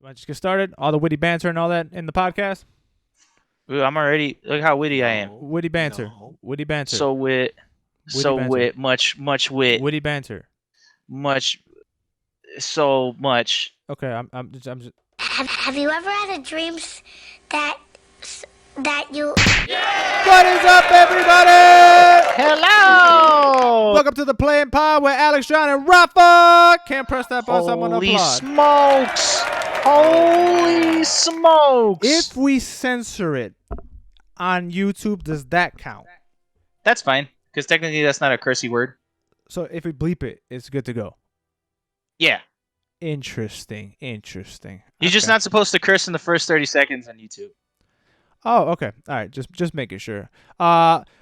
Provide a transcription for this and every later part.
Let's just get started. All the witty banter and all that in the podcast. Ooh, I'm already. Look how witty I am. Witty banter. No. Witty banter. So wit. So banter. wit. Much wit. Witty banter. Much. So much. Okay, I'm just. Have you ever had a dream that you... What is up, everybody? Hello. Welcome to the Playing Pod with Alex, John, and Rafa. Can't press that button. Someone Holy applaud. smokes! Holy smokes! If we censor it on YouTube, does that count? That's fine, because technically that's not a cursey word. So if we bleep it, it's good to go. Yeah. Interesting. You're just Okay. not supposed to curse in the first 30 seconds on YouTube. Oh, okay. All right. Just making sure.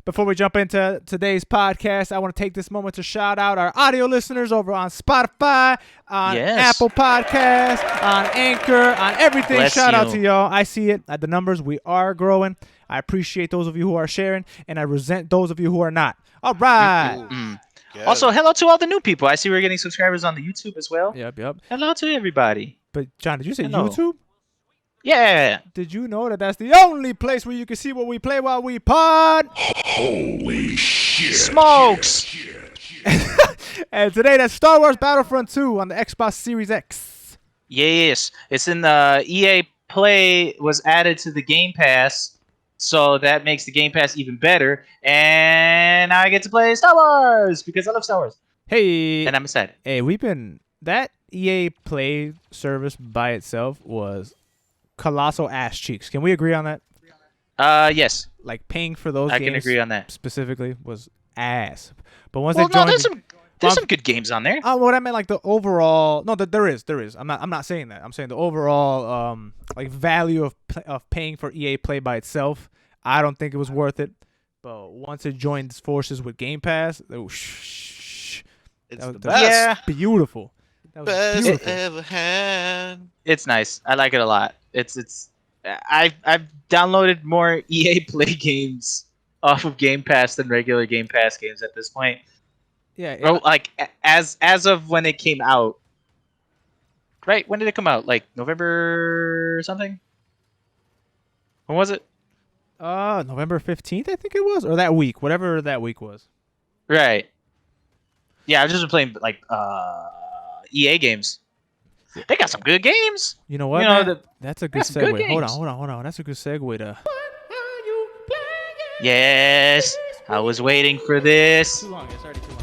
Before we jump into today's podcast, I want to take this moment to shout out our audio listeners over on Spotify, on Apple Podcasts, on Anchor, on everything. Bless Shout out you. to y'all. I see it at the numbers. We are growing. I appreciate those of you who are sharing, and I resent those of you who are not. All right. Also, hello to all the new people. I see we're getting subscribers on the YouTube as well. Yep. Hello to everybody. But John, did you say Hello. YouTube? Yeah. Did you know that that's the only place where you can see what we play while we pod? Holy shit. Smokes. And today that's Star Wars Battlefront 2 on the Xbox Series X. Yes. It's in the EA Play was added to the Game Pass. So that makes the Game Pass even better. And now I get to play Star Wars because I love Star Wars. Hey. And I'm excited. Hey, that EA Play service by itself was colossal ass cheeks. Can we agree on that? Yes. Like paying for those I games can agree on that. specifically was ass. But once Well, they no, joined, there's some good games on there. what I meant, like the overall. No, there is. I'm not saying that. I'm saying the overall like value of paying for EA Play by itself. I don't think it was worth it. But once it joined forces with Game Pass, It's that the was best. Yeah. beautiful. That was Best beautiful. ever had. It's nice. I like it a lot. I've downloaded more EA Play games off of Game Pass than regular Game Pass games at this point. Yeah. Bro, like as of when it came out. Right? When did it come out? Like November or something? When was it? November 15th, I think it was, or that week, whatever that week was. Right. Yeah, I've just been playing like EA games. They got some good games. You know what? You know, man? That's a good that's good segue. Hold games. on. That's a good segue to. Yes. I was waiting for this. Too long. It's already too long.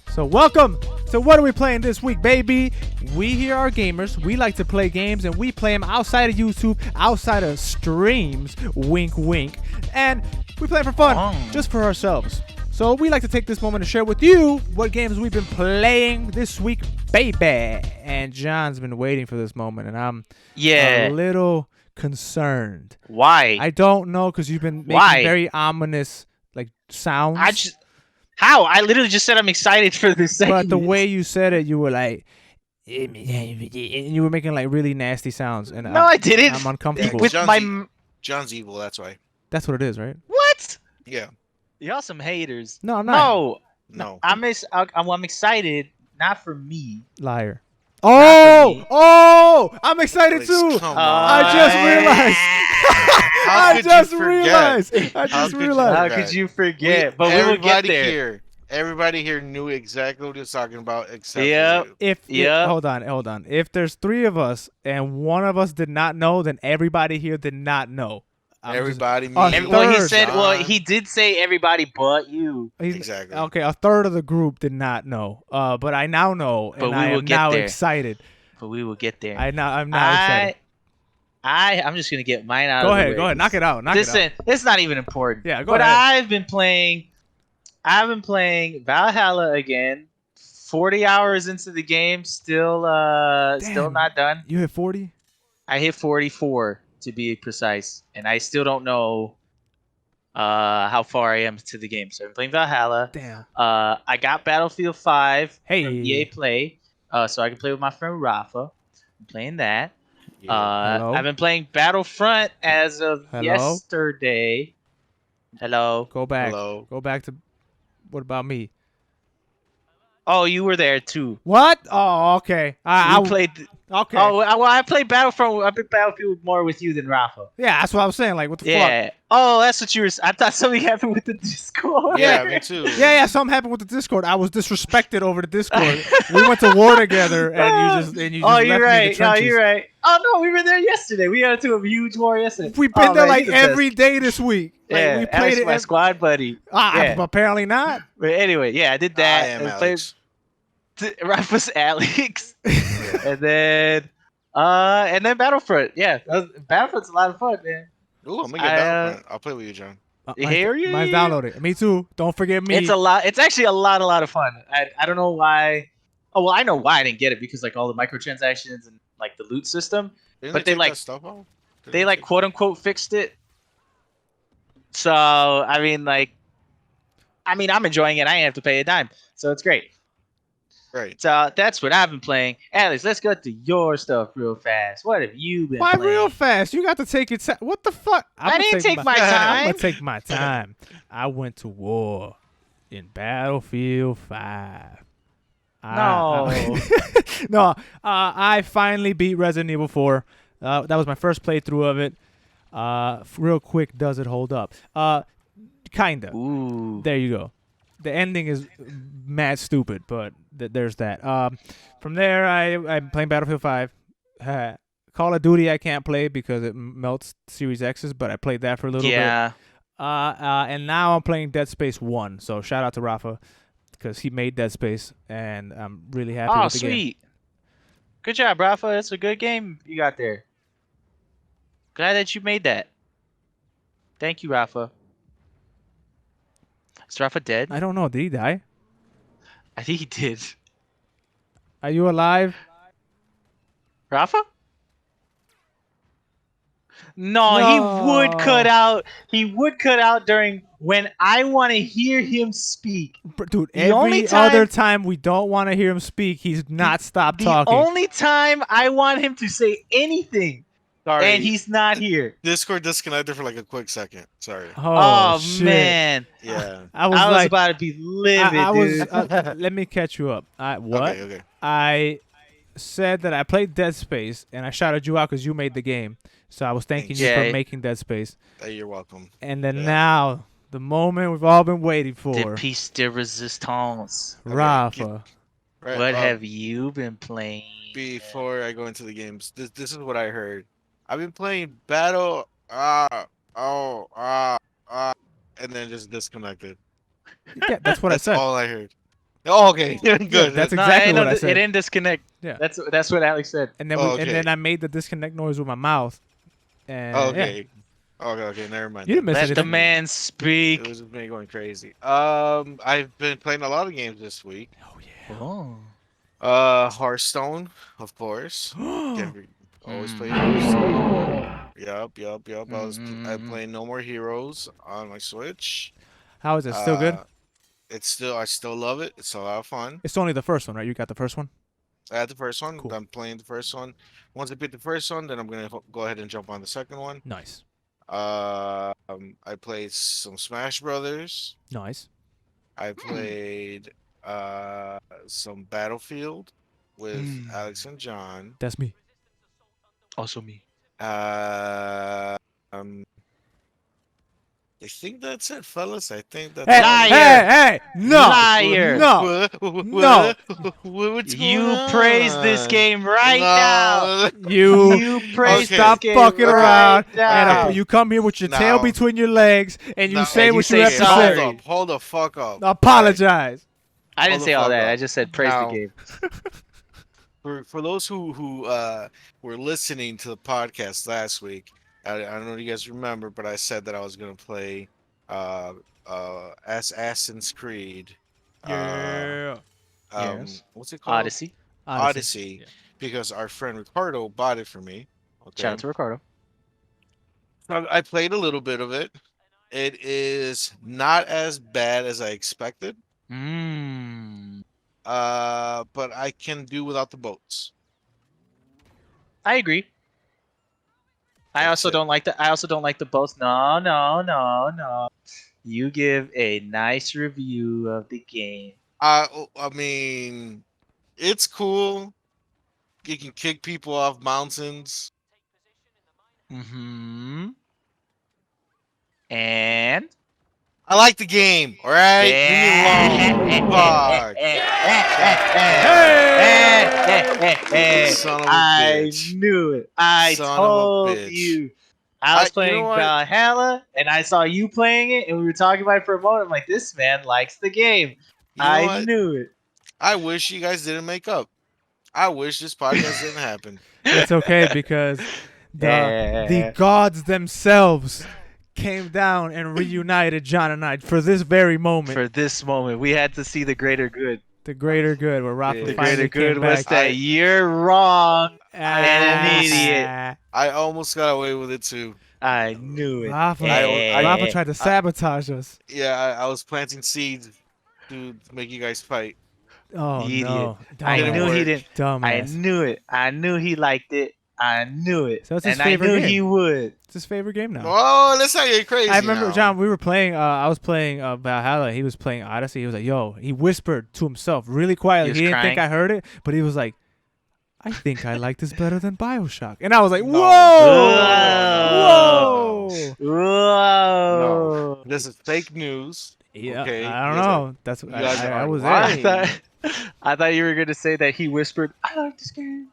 So welcome to What Are We Playing This Week, baby? We here are gamers. We like to play games, and we play them outside of YouTube, outside of streams. Wink, wink. And we play for fun, just for ourselves. So we like to take this moment to share with you what games we've been playing this week, baby. And John's been waiting for this moment, and I'm a little concerned. Why? I don't know, because you've been making very ominous like sounds. How? I literally just said I'm excited for this segment. But the way you said it, you were like, and you were making like really nasty sounds, and No, I didn't. I'm uncomfortable. With John's my John's evil, that's why. That's what it is, right? what? Yeah. Y'all some haters. No, I'm not. No. I'm excited, not for me. Liar. Not for me. I'm excited Please, too. come I on. just realized. How I could just you forget? realized. I How just could you realized. How could you forget? But we will get there. Everybody here knew exactly what he was talking about, except Yep. for you. Hold on. If there's three of us and one of us did not know, then everybody here did not know. Everybody, Oh, me, Well, he Third, said. Well, John. he did say everybody but you. Exactly. Okay, a third of the group did not know. But I now know, But and we I will am get now there. excited. But we will get there. I'm now excited. I'm just gonna get mine out. Go of the ahead, way. go ahead, knock it out. Listen, it's not even important. Yeah, go but ahead. I've been playing Valhalla again. 40 hours into the game, still Damn. not done. You hit 40? I hit 44 to be precise, and I still don't know how far I am to the game. So I'm playing Valhalla. Damn. I got Battlefield 5 Hey. from EA Play, so I can play with my friend Rafa. I'm playing that. Hello? I've been playing Battlefront as of Hello? yesterday. Hello. Go back. Hello. Go back to. What about me? Oh, you were there too. What? Oh, okay. I We played. Okay. Oh, well, I played Battlefront. I played Battlefield more with you than Rafa. Yeah, that's what I was saying. Like, what the fuck? Yeah. Oh, that's what you were. I thought something happened with the Discord. Yeah, me too. Yeah, something happened with the Discord. I was disrespected over the Discord. We went to war together, and you just Oh, left you're me in the right. No, trenches. you're right. Oh no, we were there yesterday. We got into a huge war yesterday. We've been Oh, there man, like he's the every best. day this week. Like, Yeah, we Alex played is it. my squad buddy. Yeah. Apparently not. But anyway, yeah, I did I that. am and played Alex. Rafa's Alex, and then Battlefront. Yeah, Battlefront's a lot of fun, man. Ooh, I'm gonna get Battlefront. I'll play with you, John. Mine's downloaded. Me too. Don't forget me. It's a lot. It's actually a lot of fun. I don't know why. Oh well, I know why I didn't get it because like all the microtransactions and like the loot system. Didn't But they they, take like- that stuff out? They like quote unquote fixed it. So I mean, I'm enjoying it. I ain't have to pay a dime, so it's great. Right. So that's what I've been playing. Alex, let's go to your stuff real fast. What have you been Why playing? real fast? You got to take it. What the fuck? I didn't take my I'm time. gonna take my time. I went to war in Battlefield 5. No. No. I finally beat Resident Evil 4. That was my first playthrough of it. Real quick, does it hold up? Kinda. Ooh. There you go. The ending is mad stupid, but there's that. From there, I'm playing Battlefield 5. Call of Duty I can't play because it melts Series X's, but I played that for a little bit. Yeah. And now I'm playing Dead Space 1. So shout out to Rafa because he made Dead Space, and I'm really happy Oh, with the game. sweet. Good job, Rafa. That's a good game you got there. Glad that you made that. Thank you, Rafa. Is Rafa dead? I don't know. Did he die? I think he did. Are you alive? Rafa? No, he would cut out. He would cut out during when I want to hear him speak. Dude, The only every time- other time we don't want to hear him speak, he's not stopped The talking. only time I want him to say anything, Sorry. and he's not here. Discord disconnected for like a quick second. Sorry. Oh, shit. man, Yeah. I was I was like, about to be livid, I was. dude. Let me catch you up. What? Okay. I said that I played Dead Space, and I shouted you out because you made the game. So I was thanking you Yeah. for making Dead Space. Hey, you're welcome. And then Yeah. now, the moment we've all been waiting De for, piece de resistance. Okay, Rafa. Right, What have you been playing? Before I go into the games, this is what I heard. I've been playing Battle, and then just disconnected. Yeah, that's what I That's said. all I heard. Oh, okay, good. that's No, exactly know what I that- said. It didn't disconnect. Yeah. That's what Alex said. And then Oh, and okay. then I made the disconnect noise with my mouth. And Okay. yeah. Okay, never mind. You didn't miss Let anything. the man It speak. was just me going crazy. I've been playing a lot of games this week. Oh yeah. Oh. Hearthstone, of course. Always play Mm. Hearthstone. Yup. I'm Mhm. playing No More Heroes on my Switch. How is it? Still good? I still love it. It's a lot of fun. It's only the first one, right? You got the first one? I had the first one. Cool. I'm playing the first one. Once I beat the first one, then I'm gonna go ahead and jump on the second one. Nice. I played some Smash Brothers. Nice. I played some Battlefield with Alex and John. That's me. Also me. I think that's it, fellas. I think that's Hey, all. hey, no. Liar. No. No. What's You going on? praise this game right now. No. You praise Okay. stop this game fucking right around. now. And you come here with your tail No. between your legs and you No. say And you what say you have to sorry. say. Hold the fuck up. Apologize. I didn't Hold say the all fuck that. up. I just said praise Now- the game. For those who were listening to the podcast last week, I don't know if you guys remember, but I said that I was gonna play Assassin's Creed. Yeah. Yes. What's it called? Odyssey. Odyssey. Yeah. Because our friend Ricardo bought it for me. Okay. Shout out to Ricardo. I played a little bit of it. It is not as bad as I expected. Mmm. But I can do without the boats. I agree. I That's also it. don't like the. I also don't like the boats. No. You give a nice review of the game. I mean, it's cool. You can kick people off mountains. Mm-hmm. And I like the game. All right, leave me alone. Fuck. Hey! Son of a I bitch. knew it. I Son of a told bitch. you. I was You know playing what? Valhalla, and I saw you playing it, and we were talking about it for a moment. I'm like, this man likes the game. You know I what? knew it. I wish you guys didn't make up. I wish this podcast didn't happen. It's okay because the Yeah. gods themselves came down and reunited John and I for this very moment. For this moment, we had to see the greater good. The greater good, where Rafa The finally greater good came was back. that you're wrong and an idiot. I almost got away with it too. I knew it. Rafa, I- Rafa tried to sabotage us. Yeah, I was planting seeds to make you guys fight. Oh Idiot. no! I Didn't knew work. he didn't. I Dumbass. knew it. I knew he liked it. I knew it. So it's his and I favorite knew game. he would. It's his favorite game now. Oh, let's not get crazy. I remember, now. John, we were playing, I was playing Valhalla. He was playing Odyssey. He was like, yo, he whispered to himself really quietly. He He was didn't think crying? I heard it, but he was like, I think I like this better than Bioshock. And I was like, No. whoa! No. Whoa! Whoa. No, this is fake news. Yeah, Okay, I don't you guys are- know. That's you guys I are was lying. there. I thought you were gonna say that he whispered, "I like this game."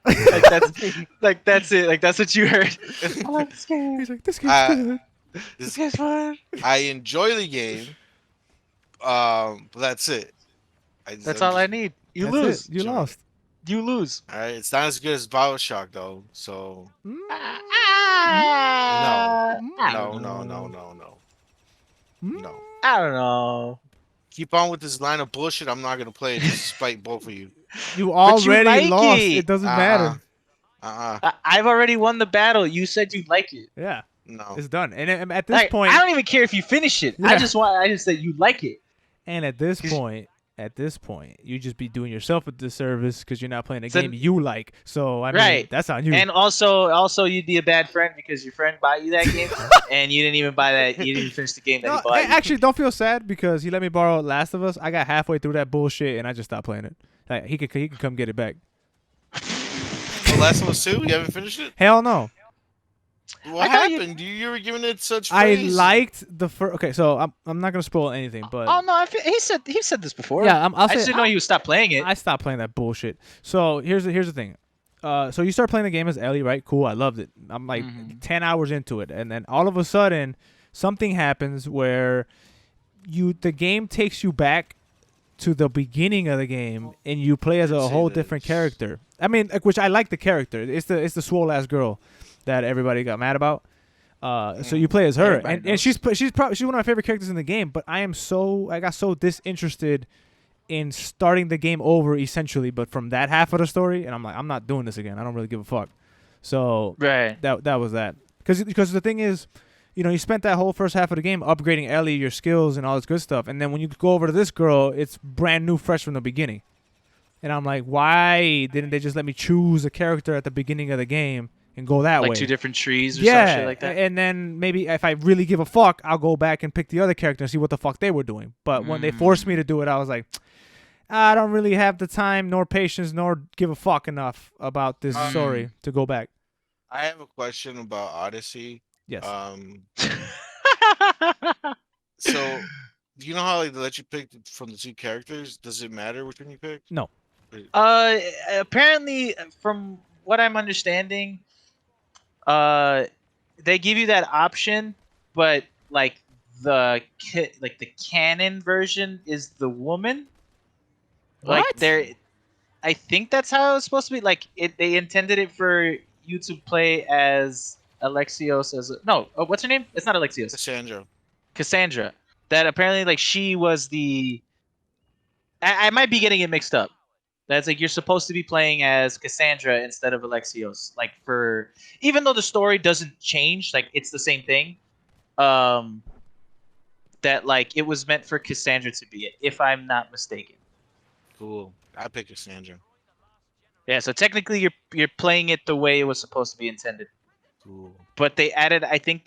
Like that's it. Like that's what you heard. I like this game. He's like, this game's good. This game's fun. I enjoy the game. But that's it. That's all I need. You That's lose. it. You John. lost. You lose. All right, it's not as good as Bioshock though. So Mm. no. No. I don't know. Keep on with this line of bullshit. I'm not gonna play it just to spite both of you. You you already like lost. it. It doesn't matter. I've already won the battle. You said you like it. Yeah, No. it's done. And at this Like, point, I don't even care if you finish it. Yeah. I just said you like it. and at this 'Cause- point, you just be doing yourself a disservice because you're not playing a So- game you like. So I mean, Right. that's on you. And also you'd be a bad friend because your friend bought you that game and you didn't even buy that. You didn't even finish the game that No, he bought. you. actually, don't feel sad because he let me borrow Last of Us. I got halfway through that bullshit and I just stopped playing it. Like, he could come get it back. The Last of Us 2? You haven't finished it? Hell no. What I thought you- happened? You were giving it such I praise. liked the first. Okay, so I'm not gonna spoil anything, but Oh no, he said this before. yeah, I'll I say just didn't know you would stop playing it. I stopped playing that bullshit. So here's the thing. So you start playing the game as Ellie, right? Cool, I loved it. I'm like Mhm. 10 hours into it, and then all of a sudden, something happens where the game takes you back to the beginning of the game, and you play as a Say whole this. different character. I mean, like, which I like the character. It's the swole ass girl that everybody got mad about. So you play as her, Everybody and knows. she's one of my favorite characters in the game. But I got so disinterested in starting the game over essentially, but from that half of the story, and I'm like, I'm not doing this again. I don't really give a fuck. So Right. that was that. Because the thing is, you spent that whole first half of the game upgrading Ellie, your skills, and all this good stuff, and then when you go over to this girl, it's brand new, fresh from the beginning. And I'm like, why didn't they just let me choose a character at the beginning of the game and go that Like way? two different trees or some Yeah, shit like that. and then maybe if I really give a fuck, I'll go back and pick the other character and see what the fuck they were doing. But when they forced me to do it, I was like, I don't really have the time, nor patience, nor give a fuck enough about this story to go back. I have a question about Odyssey. Yes. So, do you know how they let you pick from the two characters? Does it matter which one you pick? No. Apparently, from what I'm understanding, they give you that option, but like the canon version is the woman. Like What? I think that's how it's supposed to be. Like they intended it for you to play as Alexios what's her name? It's not Alexios. Cassandra. That apparently like she was the. I might be getting it mixed up. That's like you're supposed to be playing as Cassandra instead of Alexios. Like for even though the story doesn't change, like it's the same thing. That like it was meant for Cassandra to be it, if I'm not mistaken. Cool. I pick Cassandra. Yeah, so technically you're playing it the way it was supposed to be intended. Cool. But they added I think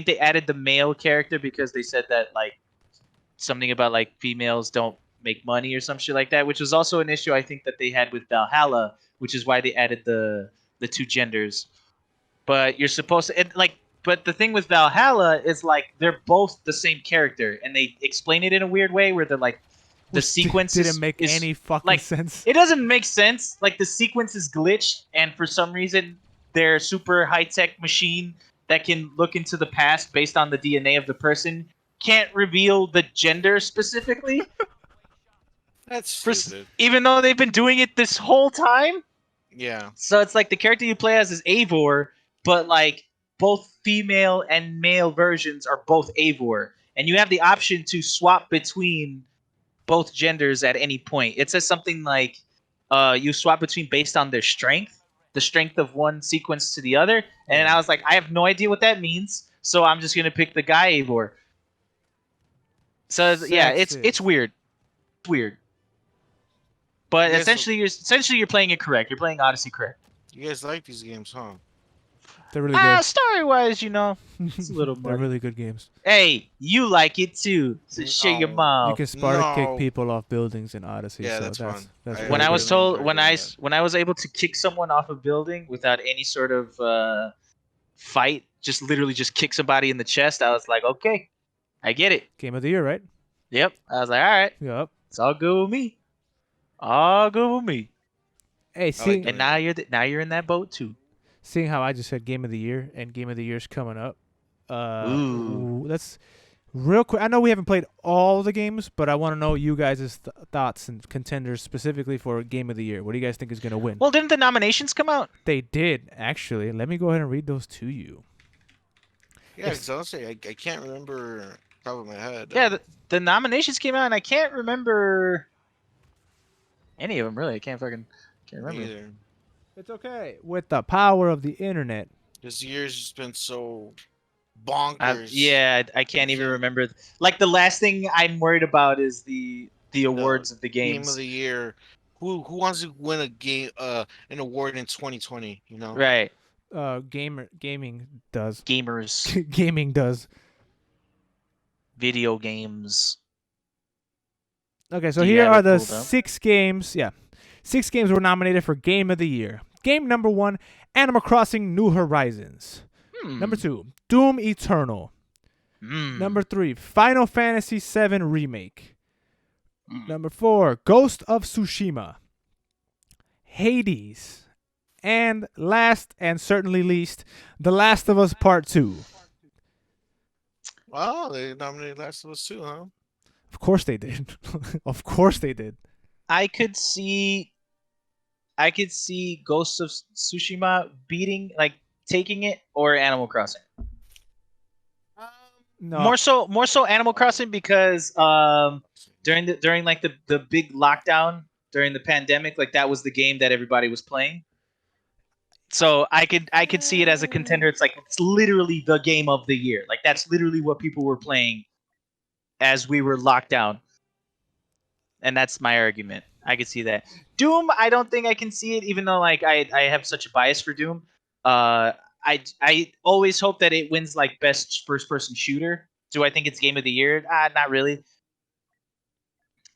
they added the male character because they said that like something about like females don't make money or some shit like that, which was also an issue I think that they had with Valhalla, which is why they added the two genders. But you're supposed to but the thing with Valhalla is like they're both the same character, and they explain it in a weird way where they're like the Which sequence didn't make any fucking like, sense. It doesn't make sense. Like the sequence is glitched, and for some reason their super high tech machine that can look into the past based on the DNA of the person can't reveal the gender specifically. That's stupid. Even though they've been doing it this whole time. Yeah. So it's like the character you play as is Eivor, but like both female and male versions are both Eivor, and you have the option to swap between both genders at any point. It says something like you swap between based on their strength, the strength of one sequence to the other, and I was like, I have no idea what that means, so I'm just gonna pick the guy Eivor. So yeah, it's weird, weird. But essentially you're playing it correct. You're playing Odyssey correct. You guys like these games, huh? They're really good. Story-wise, it's a little They're really good games. Hey, you like it too. So shut your mouth. You can Sparta kick people off buildings in Odyssey. Yeah, so that's fun. That's When I was told, when I that. was able to kick someone off a building without any sort of fight, just literally just kick somebody in the chest, I was like, okay, I get it. Game of the year, right? Yep. I was like, all right, Yep. it's all good with me. All good with me. Hey, see, And now you're in that boat too. Seeing how I just said game of the year and game of the year's coming up. Let's real quick. I know we haven't played all the games, but I want to know you guys' thoughts and contenders specifically for game of the year. What do you guys think is going to win? Well, didn't the nominations come out? They did, actually. Let me go ahead and read those to you. Yeah, because honestly, I can't remember top of my head. Yeah, the nominations came out, and I can't remember any of them really. I can't remember. Either. It's okay. With the power of the internet. This year's just been so bonkers. I can't even remember. Like the last thing I'm worried about is the awards of the games. Game of the year. Who wants to win a game an award in 2020? You know. Right. Gaming does. Gamers. Gaming does. Video games. Okay, so here are the 6 games. Yeah. 6 games were nominated for Game of the Year. Game number 1, Animal Crossing New Horizons. Number 2, Doom Eternal. Number 3, Final Fantasy VII Remake. Number 4, Ghost of Tsushima. Hades. And last and certainly least, The Last of Us Part 2. Wow, they nominated Last of Us 2, huh? Of course they did. Of course they did. I could see Ghost of Tsushima taking it, or Animal Crossing. No. More so Animal Crossing, because during the big lockdown during the pandemic, like that was the game that everybody was playing. So I could see it as a contender. It's like it's literally the game of the year. Like that's literally what people were playing as we were locked down. And that's my argument. I could see that. Doom, I don't think I can see it, even though like I have such a bias for Doom. I always hope that it wins like best first person shooter. Do I think it's game of the year? Not really.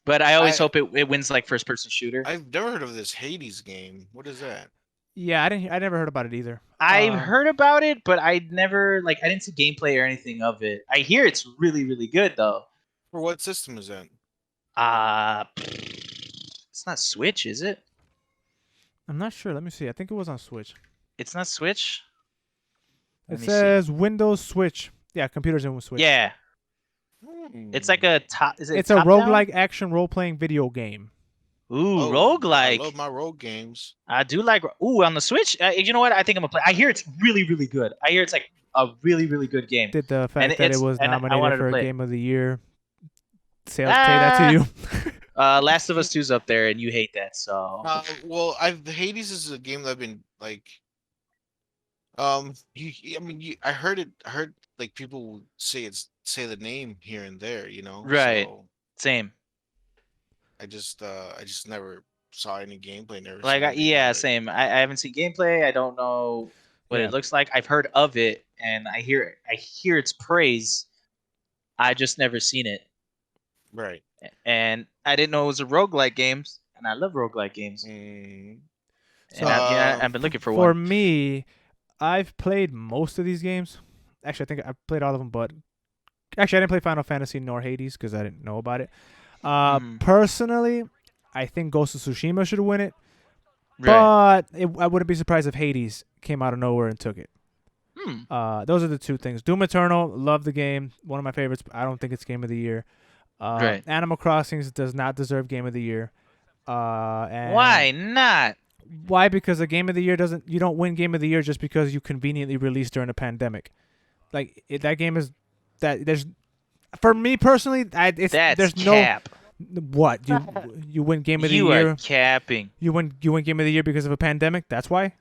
But I always hope it wins like first person shooter. I've never heard of this Hades game. What is that? Yeah, I never heard about it either. I've heard about it, but I didn't see gameplay or anything of it. I hear it's really, really good though. For what system is that? It's not Switch, is it? I'm not sure. Let me see. I think it was on Switch. It's not Switch? It says Windows Switch. Yeah, computers in Switch. Yeah. It's like a It's a roguelike action role-playing video game. Ooh, roguelike. I love my rogue games. I do like. Ooh, on the Switch. You know what? I think I'm gonna play. I hear it's really, really good. I hear it's like a really, really good game. Did the fact that it was nominated for a Game of the Year say that to you? Last of Us 2's up there, and you hate that. So. Well, Hades is a game that I've been like. I heard like people say the name here and there, you know. Right. So same. I just never saw any gameplay. Same. I haven't seen gameplay. I don't know what it looks like. I've heard of it, and I hear its praise. I just never seen it. Right. And I didn't know it was a roguelike games, and I love roguelike games. And I've been looking for For one. me, I've played most of these games. Actually, I think I've played all of them, but actually, I didn't play Final Fantasy nor Hades because I didn't know about it. Personally, I think Ghost of Tsushima should win it, Right. but I wouldn't be surprised if Hades came out of nowhere and took it. Those are the two things. Doom Eternal, love the game, one of my favorites. But I don't think it's Game of the Year. Right. Animal Crossing does not deserve Game of the Year. And Why not? Why? Because a Game of the Year doesn't. You don't win Game of the Year just because you conveniently released during a pandemic. Like that game is that there's. For me personally, That's there's cap. no what you win Game of the You Year. are capping. You win Game of the Year because of a pandemic. That's why.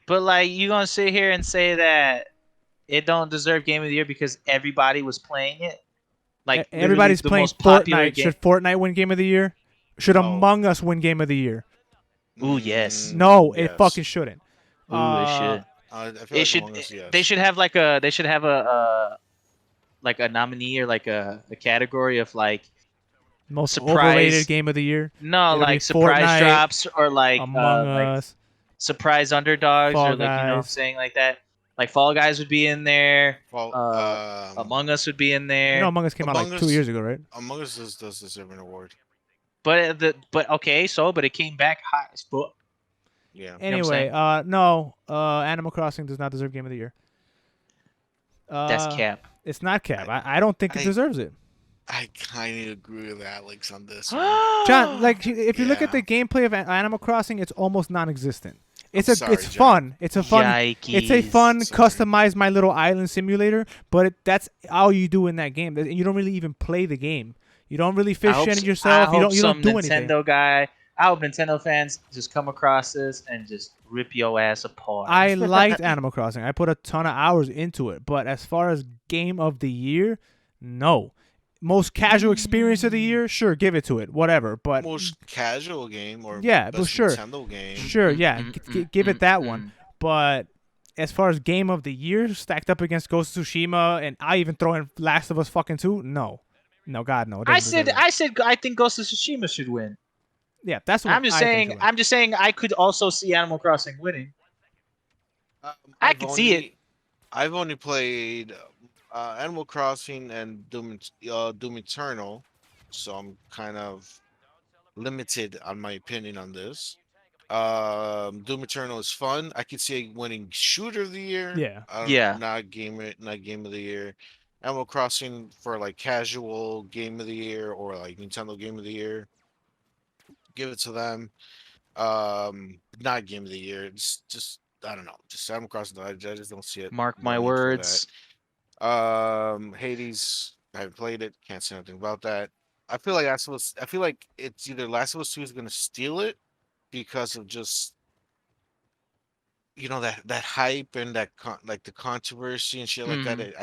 But like, you gonna sit here and say that it don't deserve Game of the Year because everybody was playing it? Like Everybody's the playing most popular Fortnite. game. Should Fortnite win Game of the Year? Should No. Among Us win Game of the Year? Ooh, yes. No, yes. it fucking shouldn't. Ooh, it should. I feel It like should. Among Us, yes. They should have a like a nominee or like a category of like Most surprise- overrated Game of the Year. no It'll be like surprise Fortnite, drops or like Among like Us, surprise underdogs Fall or like, you know what I'm Guys. saying, like that. Like Fall Guys would be in there. Well, Among Us would be in there. You know, Among Us came out Among like 2 Us- years ago, right? Among Us does deserve an award. But but it came back hot as fuck. Yeah. Anyway, no, Animal Crossing does not deserve Game of the Year. That's cap. It's not Cap. I don't think it I- deserves it. I kind of agree with Alex on this. John, like if you look at Yeah. the gameplay of Animal Crossing, it's almost non-existent. It's sorry, it's John. fun. It's a fun. It's a fun Sorry. customized My Little Island simulator, but that's all you do in that game. You don't really even play the game. You don't really fish in it yourself. You don't some do Nintendo anything. guy. I hope Nintendo fans just come across this and just rip your ass apart. I liked Animal Crossing. I put a ton of hours into it, but as far as Game of the Year, no. Most casual experience of the year, sure, give it to it, whatever. But Most casual game or Yeah, but best sure. Nintendo game. sure, yeah, give it that one. But as far as Game of the Year, stacked up against Ghost of Tsushima, and I even throw in Last of Us fucking 2, no, God, no. It I doesn't deserve said it. I think Ghost of Tsushima should win. Yeah, that's what I'm just saying. I'm just saying I could also see Animal Crossing winning. I I've could see it. I've only played Animal Crossing and Doom Eternal, so I'm kind of limited on my opinion on this. Doom Eternal is fun. I could see it winning Shooter of the Year. Yeah. Yeah. Not game of the year. Animal Crossing for like casual Game of the Year or like Nintendo Game of the Year. Give it to them. Not Game of the Year. It's just I don't know. Just Animal Crossing. I just don't see it. Mark my going for words. that. Hades. I haven't played it. Can't say anything about that. I feel like I feel like it's either Last of Us 2 is gonna steal it because of just that hype and like the controversy and shit like that.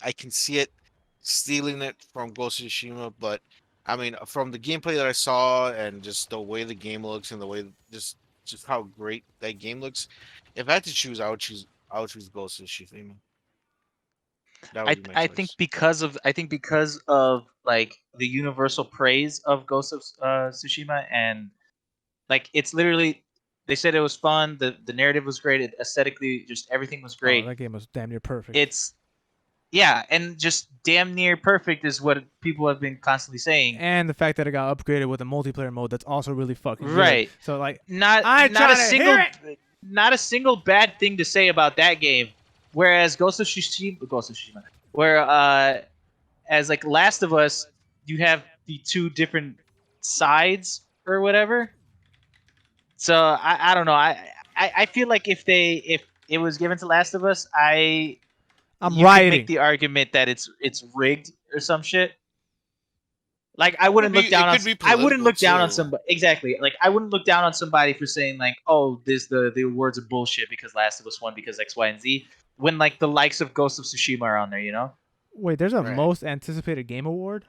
I can see it stealing it from Ghost of Tsushima, but I mean from the gameplay that I saw and just the way the game looks and the way just how great that game looks. If I had to choose, I would choose Ghost of Tsushima. That would be my I choice. think because of like the universal praise of Ghost of Tsushima, and like it's literally, they said it was fun. The narrative was great. Aesthetically, just everything was great. Oh, that game was damn near perfect. And just damn near perfect is what people have been constantly saying. And the fact that it got upgraded with a multiplayer mode that's also really fucking good. Right. So like, Not a single bad thing to say about that game. Whereas Ghost of Tsushima, where as like Last of Us, you have the two different sides or whatever. So I don't know. I feel like if it was given to Last of Us, you could rioting. make the argument that it's rigged or some shit. Like I wouldn't look down on somebody. Exactly. Like I wouldn't look down on somebody for saying like, oh, the awards are bullshit because Last of Us won because X, Y, and Z. When like the likes of Ghost of Tsushima are on there, you know? Wait, there's a Right. most anticipated game award?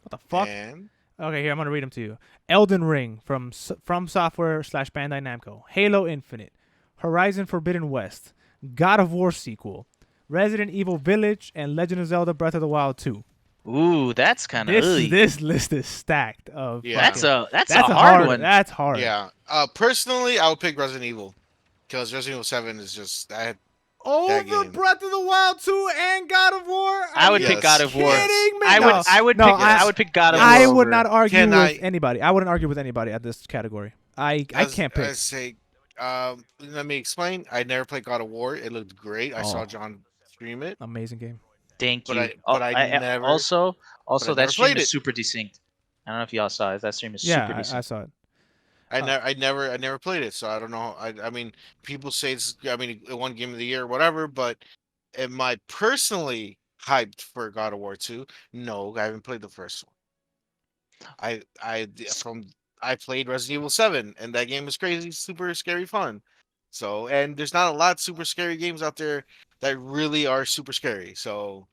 What the fuck? And Okay, here I'm gonna read them to you. Elden Ring from Software / Bandai Namco, Halo Infinite, Horizon Forbidden West, God of War sequel, Resident Evil Village, and Legend of Zelda: Breath of the Wild 2. Ooh, that's kind of This list is stacked of Yeah. That's a that's hard one. That's hard. Yeah. Personally, I would pick Resident Evil because Resident Evil 7 is just that Over game. Breath of the Wild 2 and God of War? I would Yes. pick God of War. Kidding me? I No. would. I would No, pick. I- I would pick God of I War. would over- not argue Can with I- anybody. I wouldn't argue with anybody at this category. I can't pick. I say, let me explain. I never played God of War. It looked great. I saw Oh. John stream it, Amazing game. Thank but you. I never. Also I that never stream played is it. super desynced. I don't know if y'all saw it. That stream is Yeah, super desynced. I saw it. I never played it, so I don't know. I mean, people say it's. I mean, it won Game of the Year, or whatever. But am I personally hyped for God of War 2? No, I haven't played the first one. I played Resident Evil 7, and that game was crazy, super scary fun. So, and there's not a lot super scary games out there that really are super scary. So,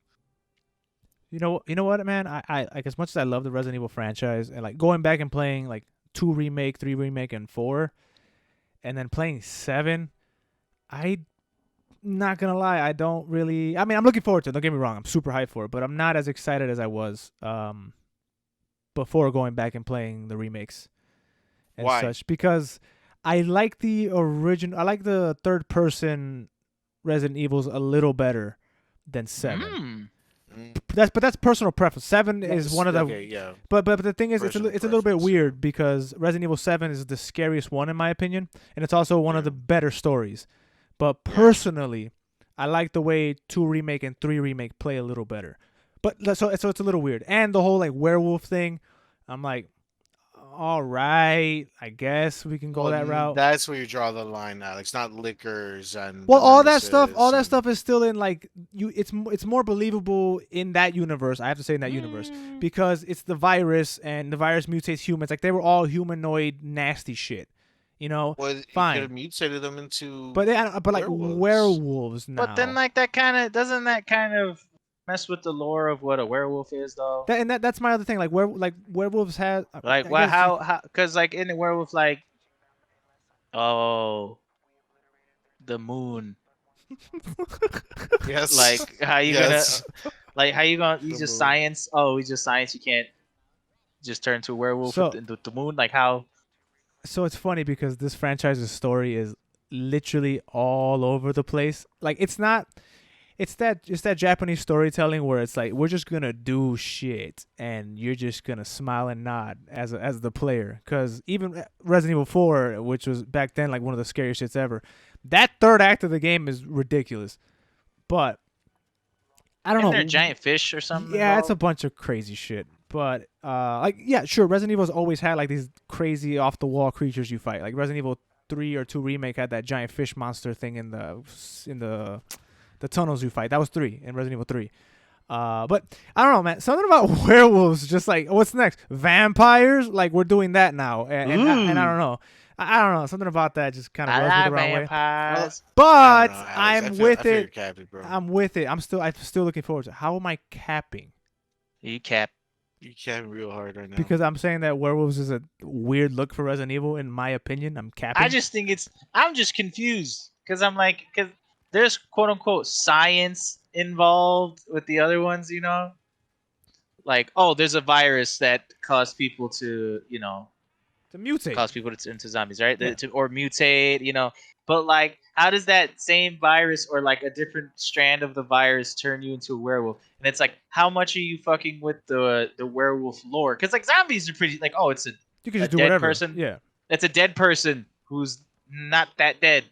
You know what, man? I like, as much as I love the Resident Evil franchise and like going back and playing like 2 remake, 3 remake, and 4, and then playing 7, I not gonna lie, I don't really. I mean, I'm looking forward to it. Don't get me wrong, I'm super hyped for it, but I'm not as excited as I was before going back and playing the remakes and Why? such, because I like the original. I like the third person Resident Evils a little better than 7. That's personal preference. 7 is one of the okay, yeah. but the thing is, it's a Personal little bit preference. weird because Resident Evil 7 is the scariest one in my opinion, and it's also one of the better stories. But personally, I like the way 2 remake and 3 remake play a little better. But so it's a little weird, and the whole like werewolf thing, I'm like, all right, I guess we can go Well, that route. That's where you draw the line, Alex. Not liquors and Well, all that nemesis stuff is still in like you. It's more believable in that universe. I have to say in that universe because it's the virus and the virus mutates humans. Like they were all humanoid, nasty shit. You know, Well, you fine. could have mutated them into. But like werewolves. werewolves now. But then, like that kind of doesn't that kind of mess with the lore of what a werewolf is, though. That's my other thing. Like werewolves have Like I what? guess- How? Because like in the werewolf, like, oh, the moon. Yes. Like how you Yes. gonna? Like how you gonna? You The just moon. science. Oh, we just science. You can't just turn to a werewolf So- with the moon. Like how? So it's funny because this franchise's story is literally all over the place. Like it's that Japanese storytelling where it's like we're just gonna do shit and you're just gonna smile and nod as the player. Because even Resident Evil 4, which was back then like one of the scariest shits ever, that third act of the game is ridiculous. But I don't Isn't know. there a giant fish or something? Yeah, it's a involved? bunch of crazy shit. But like yeah, sure, Resident Evil's always had like these crazy off the wall creatures you fight. Like Resident Evil 3 or 2 remake had that giant fish monster thing in the tunnels you fight. That was 3 in Resident Evil 3. But I don't know, man. Something about werewolves, just like what's next? Vampires? Like we're doing that now, and I don't know. I don't know. Something about that just kind of I rubs me like the wrong way. vampires. But I don't know, Alex. I'm I feel with you're it. capping, bro. I'm with it. I'm still looking forward to it. How am I capping? You cap. You're capping real hard right now. Because I'm saying that werewolves is a weird look for Resident Evil, in my opinion. I'm capping. I just think I'm just confused because I'm like, because there's quote unquote science involved with the other ones, you know? Like, oh, there's a virus that caused people to, you know, to mutate. cause people to into zombies, right? Yeah. Or mutate, you know. But like, how does that same virus or like a different strand of the virus turn you into a werewolf? And it's like, how much are you fucking with the werewolf lore? Because like zombies are pretty like, oh, it's a You can a just do dead whatever. person? Yeah. it's a dead person who's not that dead,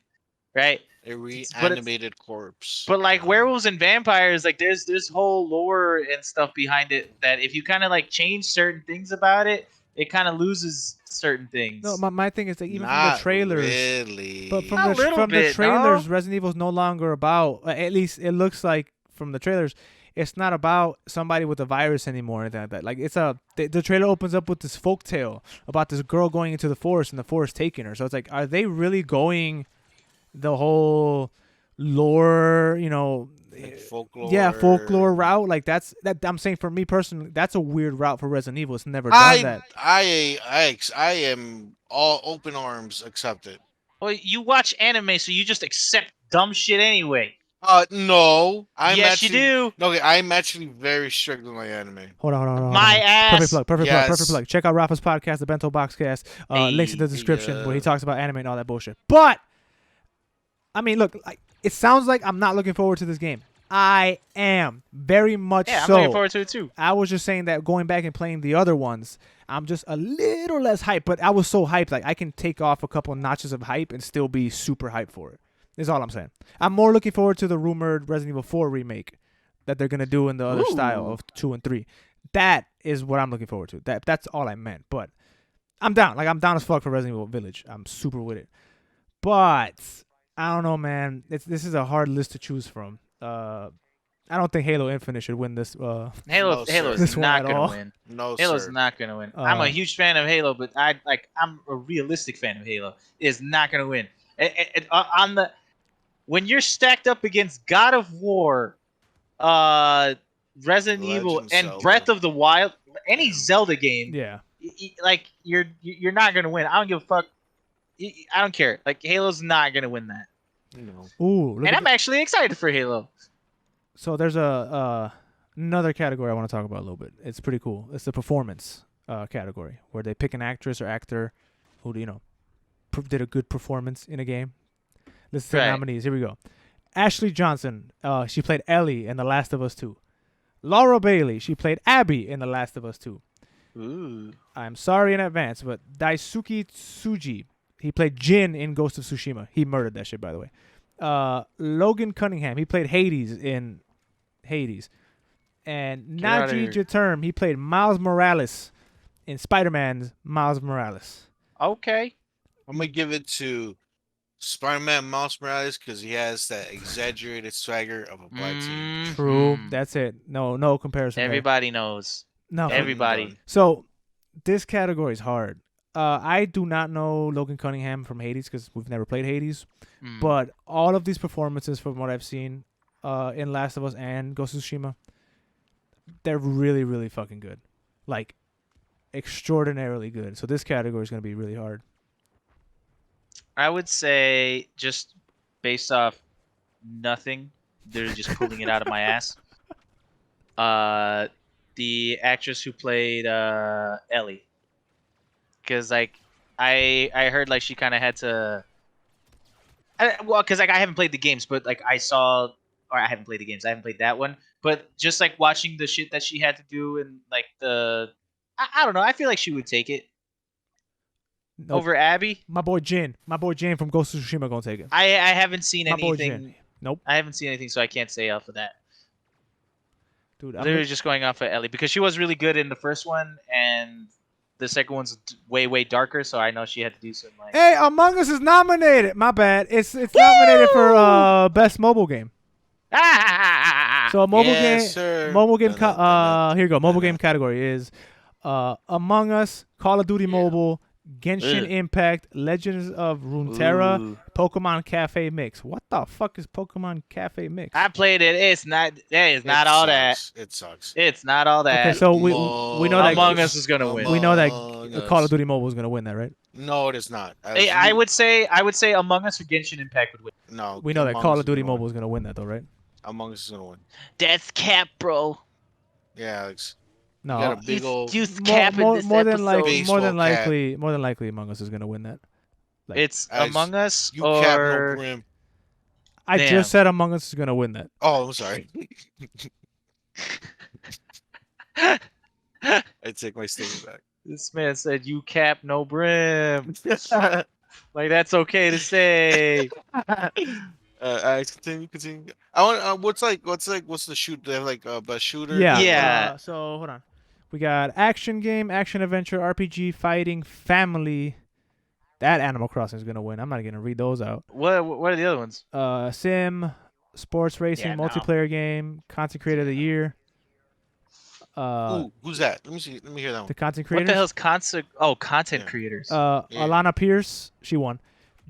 right? A but it's- reanimated corpse. But like werewolves and vampires, like there's whole lore and stuff behind it that if you kind of like change certain things about it, it kind of loses certain things. No, my thing is that even from Not the trailers, really. but from A the little bit, trailers, no? Resident Evil's no longer about. At least it looks like from the trailers, it's not about somebody with a virus anymore or anything like that. Like it's the trailer opens up with this folk tale about this girl going into the forest and the forest taking her. So it's like, are they really going the whole lore, you know? Like folklore. Yeah, folklore route. Like that. I'm saying for me personally, that's a weird route for Resident Evil. It's never done that. I am all open arms accept it. Well, you watch anime, so you just accept dumb shit anyway. No. I'm Yes, you actually do. no. Okay, I'm actually very strict with my anime. Hold on. My Perfect ass. plug. Yes. Check out Rafa's podcast, the Bento Boxcast. Links in the Hey. description where he talks about anime and all that bullshit. But I mean, look, it sounds like I'm not looking forward to this game. I am very much Yeah, I'm so. looking forward to it too. I was just saying that going back and playing the other ones, I'm just a little less hyped. But I was so hyped, like I can take off a couple notches of hype and still be super hyped for it. Is all I'm saying. I'm more looking forward to the rumored Resident Evil 4 remake that they're gonna do in the other style of 2 and 3. That is what I'm looking forward to. That's all I meant. But I'm down. Like I'm down as fuck for Resident Evil Village. I'm super with it. But I don't know, man. This is a hard list to choose from. I don't think Halo Infinite should win this. Halo sir. This is one not at gonna all. win. No, Halo's sir. not gonna win. I'm a huge fan of Halo, but I'm a realistic fan of Halo. It is not gonna win. On the when you're stacked up against God of War, Resident Evil, Legend and Zelda. Breath of the Wild, any Yeah. Zelda game, Yeah. like you're not gonna win. I don't give a fuck. I don't care. Like Halo's not gonna win that, No. Ooh. Look and at I'm actually excited for Halo. So there's a another category I want to talk about a little bit. It's pretty cool. It's the performance category where they pick an actress or actor who did a good performance in a game. List of Right. nominees. Here we go. Ashley Johnson. She played Ellie in The Last of Us 2. Laura Bailey. She played Abby in The Last of Us 2. Ooh. I'm sorry in advance, but Daisuke Tsuji. He played Jin in Ghost of Tsushima. He murdered that shit, by the way. Logan Cunningham. He played Hades in Hades. And Get outta Naji here. Jaterm. He played Miles Morales in Spider-Man's Miles Morales. Okay. I'm gonna give it to Spider-Man Miles Morales because he has that exaggerated swagger of a black teen. True. Mhm. That's it. No comparison there. Everybody knows. No. Everybody. So this category is hard. I do not know Logan Cunningham from Hades because we've never played Hades. Mm. But all of these performances, from what I've seen in Last of Us and Ghost of Tsushima, they're really, really fucking good. Like, extraordinarily good. So this category is going to be really hard. I would say just based off nothing, they're just pulling it out of my ass. The actress who played Ellie, because like I heard like she kind of had to. Because like I haven't played the games, but like I saw, or I haven't played the games. I haven't played that one, but just like watching the shit that she had to do and like I don't know. I feel like she would take it Nope. over Abby. My boy Jin from Ghost of Tsushima going to take it. I haven't seen My boy anything. Jin. Nope. I haven't seen anything, so I can't say off of that. Dude, Literally just going off of Ellie because she was really good in the first one, and the second one's way darker. So I know she had to do some like. Hey, Among Us is nominated. My bad. It's nominated for best mobile game. So a mobile Yes, game, sir. mobile game. Da-da-da-da. Here you go. Mobile game category is Among Us, Call of Duty Mobile, Genshin Ugh. Impact, Legends of Runeterra, Ooh. Pokemon Cafe Mix. What the fuck is Pokemon Cafe Mix? I played it. It's not. It's not all that. It sucks. It's not all that. Okay, so we know that Among Us is gonna win. we know that Among Call of Us. Duty Mobile is gonna win that, right? No, it is not. I would say Among Us or Genshin Impact would win. No. We know that Among Call Us of is Duty gonna win. Mobile is gonna win that, though, right? Among Us is gonna win. That's cap, bro. Yeah, Alex. No, You got a big old. Use cap in this more than episode. likely, more than Baseball cap. likely, more than likely, Among Us is gonna win that. Like, It's Guys, Among Us You cap no or brim. I Damn. just said Among Us is gonna win that. Oh, I'm sorry. I take my statement back. this man said you cap no brim. Like that's okay to say. I continue. I want. What's the shoot? They have like best shooter. Yeah. Yeah. So hold on, we got action game, action adventure, RPG, fighting, family. That Animal Crossing is gonna win. I'm not gonna read those out. What are the other ones? Sim, sports racing, Yeah, no. multiplayer game, content creator of the year. Ooh, who's that? Let me see. Let me hear that one. The content What creators. the hell's content Yeah. creators? Yeah. Alana Pierce, she won.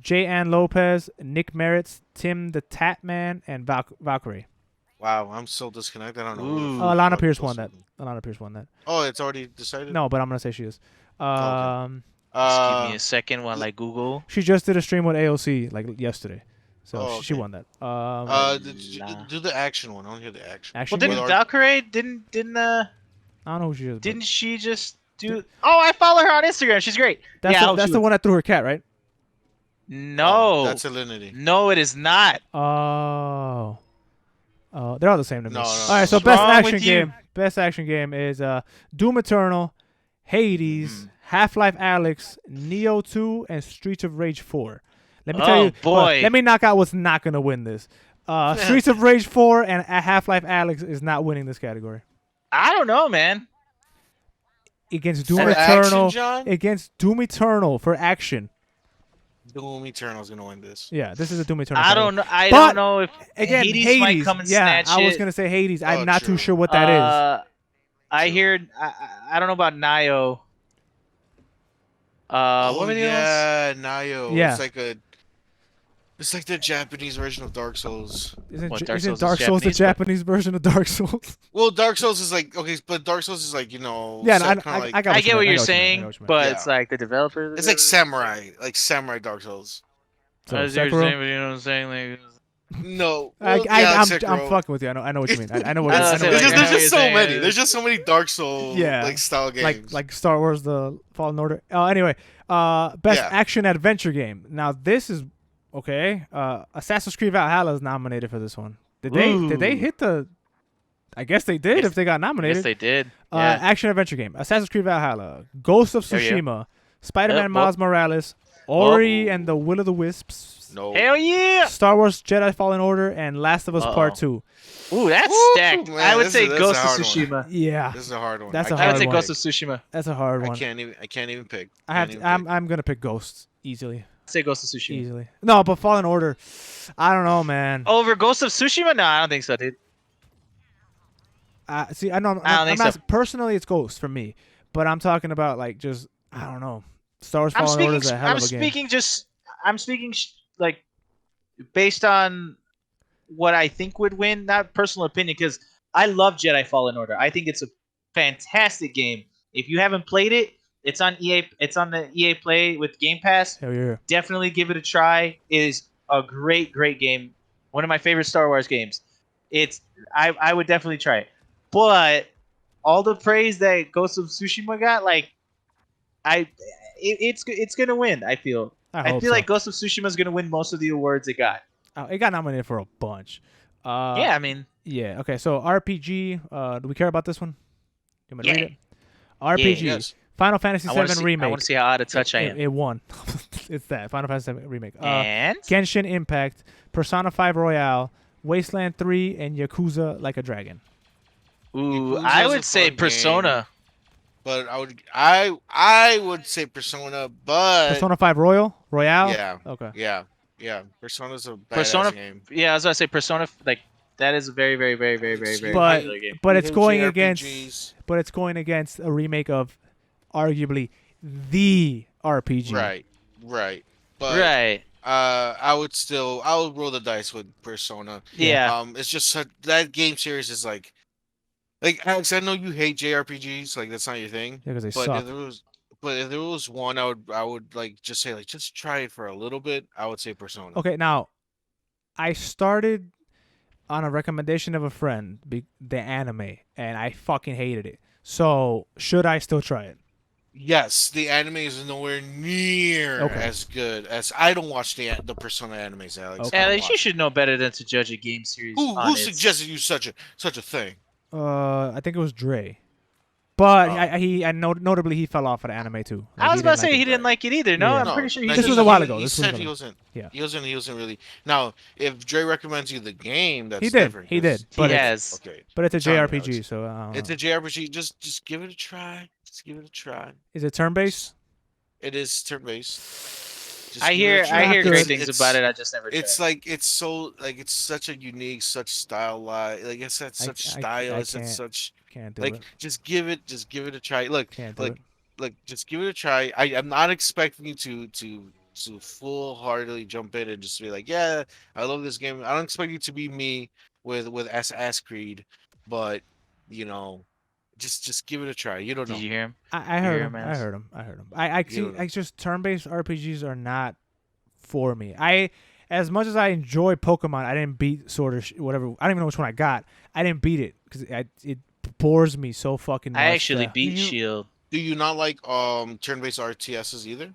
J. Ann Lopez, Nick Merritt's, Tim the Tatman, and Valkyrie. Wow, I'm so disconnected. I don't know. who the Ooh. fuck Alana fuck Pierce those won that. people. Alana Pierce won that. Oh, it's already decided. No, but I'm gonna say she is. Just give me a second while I Google. She just did a stream with AOC like yesterday, So Oh, she okay. won that. Do the action one. I want to hear the action. Action Well, game? didn't With Valkyrie didn't I don't know who she is. But didn't she just do? Oh, I follow her on Instagram. She's great. that's yeah, I the, hope that's she the wins. one that threw her cat, right? No, that's Alinity. no, it is not. Oh. They're all the same to me. No, no, All right, so What's best wrong action with you? game. Best action game is Doom Eternal, Hades, Half-Life Alyx, Neo 2, and Streets of Rage 4. Let me tell Oh, you. boy. Let me knock out what's not gonna win this. Streets of Rage 4 and Half-Life Alyx is not winning this category. I don't know, man. Against Doom For Eternal. action, John? Against Doom Eternal for action. Doom Eternal's gonna win this. Yeah, this is a Doom Eternal. I category. don't know. I But, don't know if Again, Hades might come and yeah, snatch I was it. gonna say Hades. I'm Oh, not true. too sure what that is. I True. hear. I don't know about Nio. What were the others? Nio. Yeah. It's like the Japanese version of Dark Souls. Isn't What, Dark isn't Souls is Dark Souls the Japanese, but- Japanese version of Dark Souls? Well, Dark Souls is like okay, but Dark Souls is like Yeah, set no, kinda like, I got I get what you you're meant. I saying, got what you meant. but Yeah. it's like the developers. it's like samurai Dark Souls. So, I see what you're Sekiro? saying, but you know what I'm saying? Like, No, I'm Sekiro. fucking with you. I know what you mean. I know what I I know was what There's you just, mean. there's just so saying, many. yeah. There's just so many Dark Souls Yeah. like style games. like Star Wars: The Fallen Order. Anyway, best Yeah. action adventure game. Now this is okay. Assassin's Creed Valhalla is nominated for this one. Did they Ooh. hit the? I guess they did Yes, if they got I nominated. guess they did. Yeah. Action adventure game. Assassin's Creed Valhalla, Ghost of Oh, yeah. Tsushima, Spider-Man Yep, Miles Morales, Ori and the Will of the Wisps, no. Hell yeah! Star Wars Jedi Fallen Order, and Last of Us Part 2. Ooh, that's Woo, stacked. man, I would this say is- that's Ghost a of hard one. Tsushima. Yeah, This is a hard one. That's a I hard would say one. Ghost of Tsushima. that's a hard I one. can't even pick. I'm gonna pick Ghosts easily. I'd say Ghost of Tsushima. Easily. No, but Fallen Order, I don't know, man. Over Ghost of Tsushima? No, I don't think so, dude. See, I know. I don't I'm think not, so. personally, it's Ghost for me, but I'm talking about like just I don't know. Star Wars Fallen Order is a hell of a game. I'm speaking like based on what I think would win, not personal opinion, because I love Jedi Fallen Order. I think it's a fantastic game. If you haven't played it, it's on EA. It's on the EA Play with Game Pass. Hell yeah. Definitely give it a try. It is a great game. One of my favorite Star Wars games. I would definitely try it. But all the praise that Ghost of Tsushima got, like, it's gonna win. I feel. I hope feel so. like Ghost of Tsushima is gonna win most of the awards it got. It got nominated for a bunch. Yeah, I mean, Yeah. Okay. So RPG. Do we care about this one? You want me to Yeah. read it? RPG. Yes. Final Fantasy I VII want to see. remake. I want to see how out of touch I am. It won. It's that Final Fantasy VII remake. And Genshin Impact, Persona 5 Royale, Wasteland 3, and Yakuza Like a Dragon. ooh, Yakuza's I a would say fun Persona. But I would say Persona, but Persona 5 Royale. yeah, Okay. yeah. Persona's a badass Persona- game. Yeah, I was gonna say Persona. Like that is a very But- popular game. But it's going JRPGs. against a remake of arguably the RPG. Right. But Right. I would roll the dice with Persona. Yeah. It's just that game series is like Alex, I know you hate JRPGs, like that's not your thing. Yeah, because they But suck. if there was one, I would like just say like just try it for a little bit. I would say Persona. Okay, now I started on a recommendation of a friend the anime, and I fucking hated it. So should I still try it? Yes, the anime is nowhere near Okay. as good as I don't watch the Persona animes, Alex. Okay. I don't Alex, you watch should know better than to judge a game series. Who on its- suggested you such a thing? I think it was Dre, but Oh. notably he fell off of the anime too. Like, I was he about to didn't say like he it. didn't like it either. No, Yeah. I'm pretty sure he no, This did. was a while ago. He This said was he a- wasn't. Yeah. He wasn't really. Now, if Dre recommends you the game, that's He did. different. He 'cause- did. He But has. Okay. But it's a Tell me, JRPG, Alex. so I don't It's know. a JRPG. Just give it a try. Just give it a try. Is it turn-based? It is turn-based. Just I give hear it a try. I hear It's- great things about it. I just never. It's tried. like it's so like it's such a unique, such style like it's at such style. I It's at can't such Can't do like it. just give it a try. Look, Can't do like it. look, just give it a try. I'm not expecting you to full-heartedly jump in and just be like, yeah, I love this game. I don't expect you to be me with Assassin's Creed, but you know, just give it a try. You don't know. Did you hear him? I You heard hear him. him, I Ass? heard him. I heard him. I don't know. just turn-based RPGs are not for me. as much as I enjoy Pokemon, I didn't beat Sword or whatever. I don't even know which one I got. I didn't beat it because it bores me so fucking much. I actually that- beat you- Shield. Do you not like turn-based RTSs either?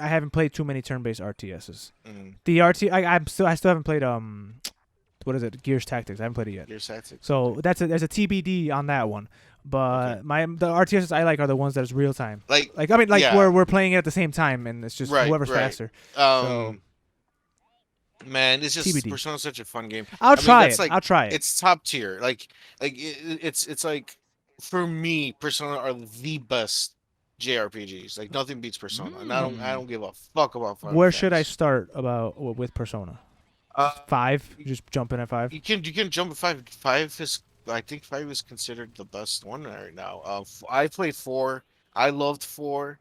I haven't played too many turn-based RTSs. Mm. The I still haven't played what is it? Gears Tactics. I haven't played it yet. Gears Tactics. So there's a TBD on that one. But the RTSs I like are the ones that is real time. Like Like yeah. where we're playing it at the same time and it's just Right, whoever's right. faster. Man, it's just TBD. Persona's such a fun game. I'll try that's it. like- I'll try it. It's top tier. It's like for me, Persona are the best JRPGs. Like nothing beats Persona, and I don't give a fuck about Final Where should I Fantasy. start with Persona? 5? You just jump in at 5? You can jump at 5. 5 is I think 5 is considered the best one right now. I played 4. I loved 4.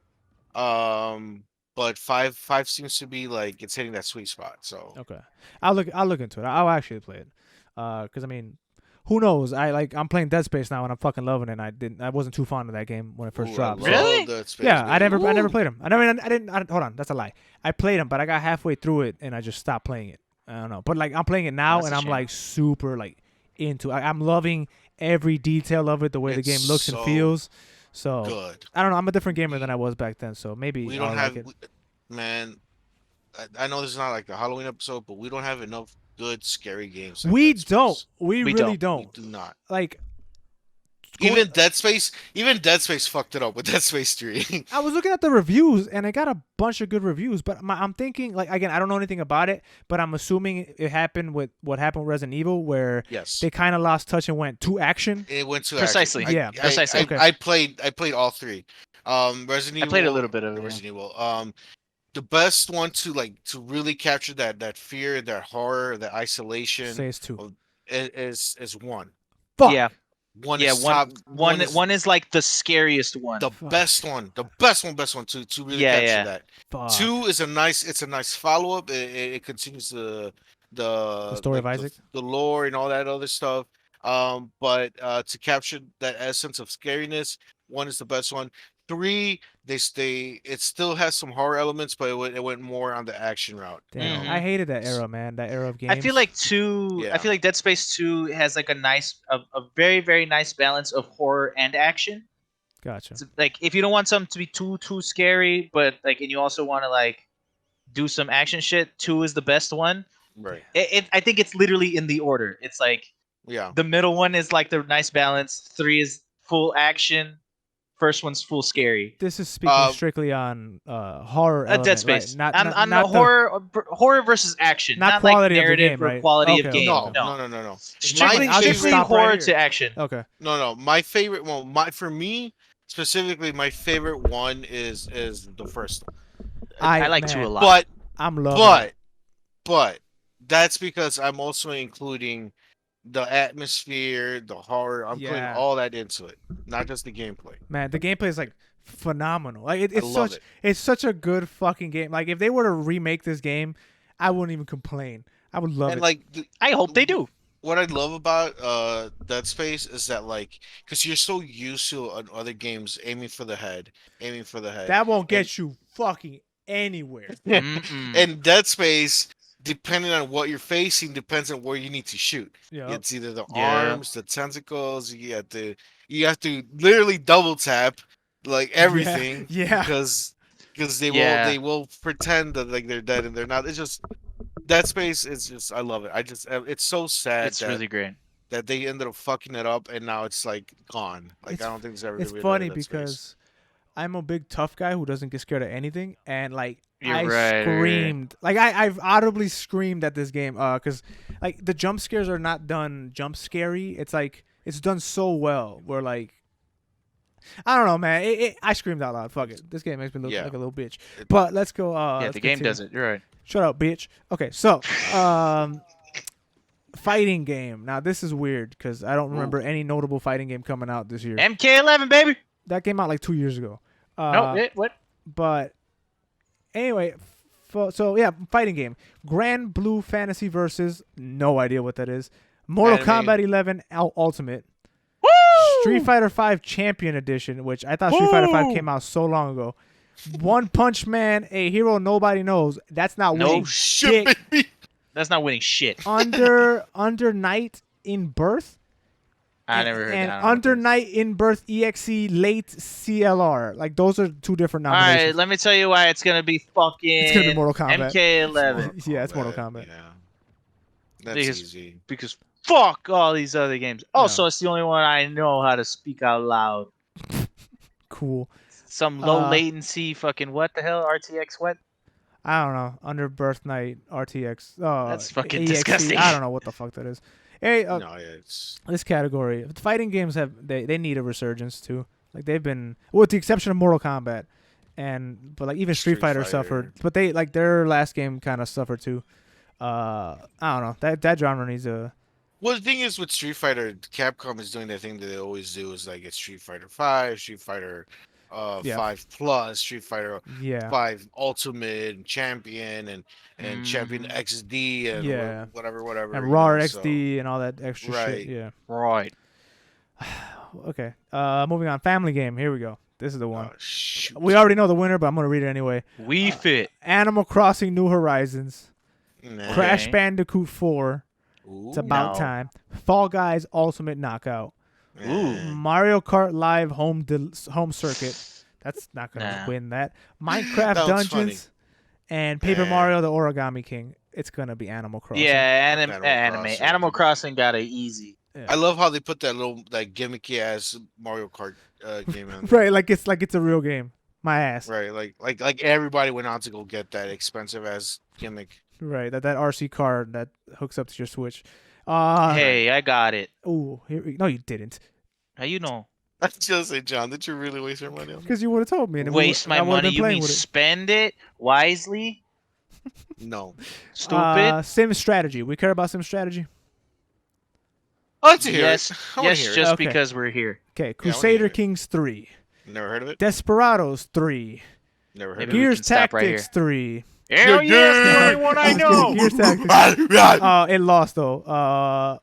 But 5 seems to be like it's hitting that sweet spot. So Okay. I'll look into it. I'll actually play it. Cuz I mean, who knows? I'm playing Dead Space now and I'm fucking loving it. And I wasn't too fond of that game when it first Ooh, I dropped. love so- Really? Dead Space, Yeah, I baby. never played them. Hold on, that's a lie. I played them, but I got halfway through it and I just stopped playing it. I don't know. But like I'm playing it now That's and a I'm shame. like super like into it. I'm loving every detail of it, the way the It's game looks and so feels. So Good. I don't know. I'm a different gamer than I was back then, so maybe We I'll don't like have, it. man. I know this is not like the Halloween episode, but we don't have enough good scary games. Like We Dead Space. don't. We We really don't. We don't. do not. Like Even Dead Space fucked it up with Dead Space 3. I was looking at the reviews and I got a bunch of good reviews, but I'm thinking like again, I don't know anything about it, but I'm assuming it happened with what happened with Resident Evil where Yes. they kind of lost touch and went to action. It went to Precisely. action. Yeah, precisely. Okay. I played all 3. Resident Evil. I played a little bit of it, Resident Evil. The best one to really capture that fear, that horror, that isolation Say it's 2. is 1. Fuck. Yeah. One Yeah, is top. one is like the scariest one. the Fuck. best one. The best one to really Yeah, capture yeah. that. Fuck. 2 is a nice follow up. It continues the story of Isaac? the lore and all that other stuff. But to capture that essence of scariness, 1 is the best one. 3, it still has some horror elements, but it went more on the action route. Damn, Mhm. I hated that era, man. That era of games. I feel like 2. Yeah. I feel like Dead Space 2 has like a very very nice balance of horror and action. Gotcha. It's like if you don't want something to be too scary, but like and you also want to like do some action shit, 2 is the best one. Right. I think it's literally in the order. It's like Yeah. the middle one is like the nice balance. 3 is full action. First one's full scary. This is speaking strictly on horror. Dead element, Space. Right? On not the horror versus action. not Not quality like of the narrative game, or right? quality Okay, of game. No, No. no. Strictly, I'll just strictly stop right horror here. to action. Okay. No. My favorite one, for me specifically, my favorite one is the first one. I like man, 2 a lot. But I'm loving it. but that's because I'm also including the atmosphere, the horror. I'm putting Yeah. all that into it, not just the gameplay. Man, the gameplay is like phenomenal. Like I love it. it's such a good fucking game. Like if they were to remake this game, I wouldn't even complain. I would love And it. like I hope they do. what I love about Dead Space is that like because you're so used to on other games aiming for the head. That won't get you fucking anywhere. Mm-mm. And Dead Space, depending on what you're facing, depends on where you need to shoot. Yeah. It's either the Yeah. arms, the tentacles. You have to literally double tap like everything. Yeah. Because they Yeah. will pretend that like they're dead and they're not. It's just Dead Space is just I love it. It's so sad It's that, really great. that they ended up fucking it up and now it's like gone. Like It's- I don't think there's ever It's gonna be funny another Dead Space. because I'm a big tough guy who doesn't get scared of anything, and like You're I right. screamed, like I've audibly screamed at this game, because like the jump scares are not done jump scary. It's like it's done so well. Where like I don't know, man. I screamed out loud. Fuck it. This game makes me look Yeah. like a little bitch. But let's go. Yeah, let's the game continue. does it. You're right. Shut up, bitch. Okay, so fighting game. Now this is weird because I don't remember any notable fighting game coming out this year. MK11, baby. That came out like 2 years ago. No, what? But anyway, so yeah, fighting game. Grand Blue Fantasy versus, no idea what that is. Mortal Anime. Kombat 11 Ultimate. Woo! Street Fighter 5 Champion Edition, which I thought Street Fighter 5 came out so long ago. One Punch Man, a hero nobody knows. That's not No winning. Shit, dick. baby. That's not winning shit. Under Night in Birth. I never heard And that. I don't know Under what this is. Night in Birth EXE late CLR. Like those are two different All right, nominations. let me tell you why it's gonna be fucking. It's gonna be Mortal Kombat. MK11 Yeah, it's Mortal Kombat. Yeah, that's Because- easy. because fuck all these other games. Also, No. it's the only one I know how to speak out loud. Cool. Some low Uh, latency fucking what the hell RTX what? I don't know. Under Birth Night RTX. That's fucking EXE. disgusting. I don't know what the fuck that is. Hey, No, yeah, it's this category, fighting games they need a resurgence too. Like they've been, with the exception of Mortal Kombat, but like even Street Fighter suffered. But they like their last game kind of suffered too. I don't know. That genre needs a. well. The thing is with Street Fighter, Capcom is doing the thing that they always do. Is like it's Street Fighter 5, Street Fighter Yeah. 5 Plus, Street Fighter Yeah. 5 Ultimate, and Champion, and Champion Mhm. XD, and Yeah. whatever. And you RAR know, XD and all that extra shit. Right. Yeah. Right. Okay. Moving on. Family game. Here we go. This is the one. shoot. We already know the winner, but I'm gonna read it anyway. We fit. Animal Crossing: New Horizons, Nah. Crash Okay. Bandicoot 4. It's Ooh. about No. time. Fall Guys: Ultimate Knockout. Nah. Mario Kart Live Home Circuit. That's not gonna Nah. win that. Minecraft That was Dungeons and Paper Nah. Mario: The Origami King. It's gonna be Animal Crossing. Yeah, Animal anime. Crossing. Animal Crossing got it easy. I love how they put that gimmicky ass Mario Kart game in there. Right, like it's a real game. My ass. Right, like everybody went on to go get that expensive ass gimmick. Right, that RC card that hooks up to your Switch. Hey, I got it. Oh, no, you didn't, How you know? I just say, John, did you really waste your money on that? because you would have told me. And then Waste I my would've money? been You playing mean with it. spend it wisely? No. Stupid. Sim strategy. We care about sim strategy. I'd like to hear yes, it. I wanna yes, hear it. just Okay. because we're here. Okay, I Crusader hear it. Kings 3, Never heard of it. Desperados 3, Never heard Maybe of we it. Gears can stop right Tactics 3. Hell yes, the only one I know. Gears Tactics. It lost though.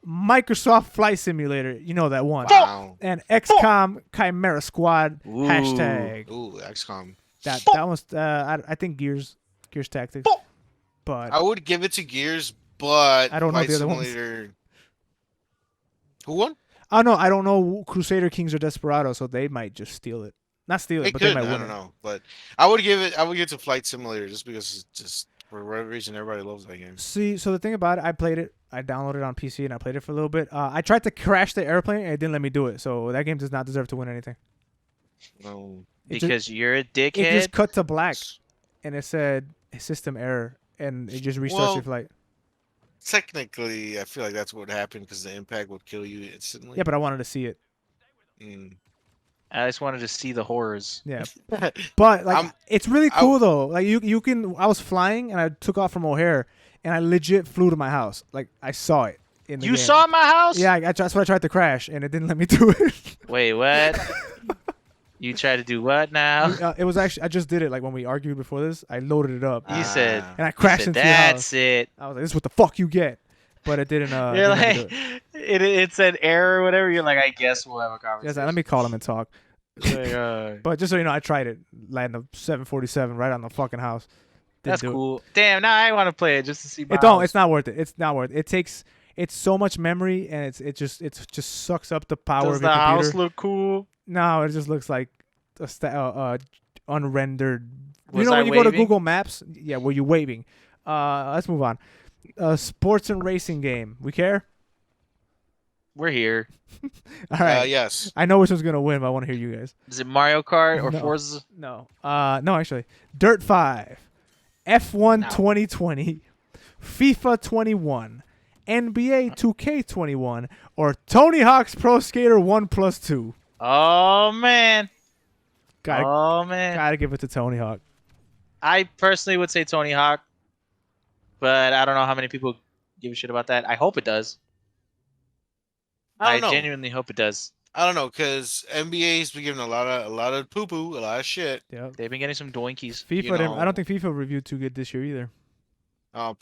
Microsoft Flight Simulator. You know that one. Wow. And XCOM Chimera Squad Ooh. hashtag. Ooh, XCOM. That was I think Gears Tactics. But I would give it to Gears, but I don't know Flight the other ones. Simulator. Who won? I don't know Crusader Kings or Desperados, so they might just steal it. Not steal it, It but could. they might I win don't it. know, but I would give it to Flight Simulator just because it's just for whatever reason everybody loves that game. See, so the thing about it, I played it. I downloaded it on PC and I played it for a little bit. I tried to crash the airplane and it didn't let me do it. So that game does not deserve to win anything. No. It Because you're a It dickhead. just cut to black and it said system error and it just restarts Well, your flight. Technically, I feel like that's what happened because the impact would kill you instantly. Yeah, but I wanted to see it. Mm. I just wanted to see the horrors. Yeah. But like I'm- it's really cool though. Like you can I was flying and I took off from O'Hare and I legit flew to my house. Like I saw it in the You game. saw my house? Yeah, that's what I tried to crash and it didn't let me do it. Wait, what? You try to do what now? It was actually I just did it like when we argued before this. I loaded it up You said, Ah. and I crashed said into your house. that's it. I was like, "This is what the fuck you get," but it didn't. You're didn't let me like, do it said error or whatever. You're like, I guess we'll have a it. conversation. Let me call him and talk. Like, But just so you know, I tried it. Landed a 747 right on the fucking house. Didn't that's do it. cool. Damn, now I want to play it just to see. It don't. It's not worth it. It's not worth it. It takes. It's so much memory, and it just sucks up the power Does of the your computer. house look cool? No, it just looks like unrendered. Was you know I when you go to waving? Google Maps? Yeah, were you waving? Let's move on. Sports and racing game. We care? We're here. All right. Yes. I know which one's gonna win, but I want to hear you guys. Is it Mario Kart or No. Forza? No. No, actually. Dirt 5, F1 No. 2020, FIFA 21, NBA 2K21, or Tony Hawk's Pro Skater 1+2. Oh man. Gotta Man. gotta give it to Tony Hawk. I personally would say Tony Hawk, but I don't know how many people give a shit about that. I hope it does. I I don't know. genuinely hope it does. I don't know because NBA's been giving a lot of poo poo, a lot of shit. Yeah. They've been getting some doinkies. FIFA. You know- I don't think FIFA reviewed too good this year either.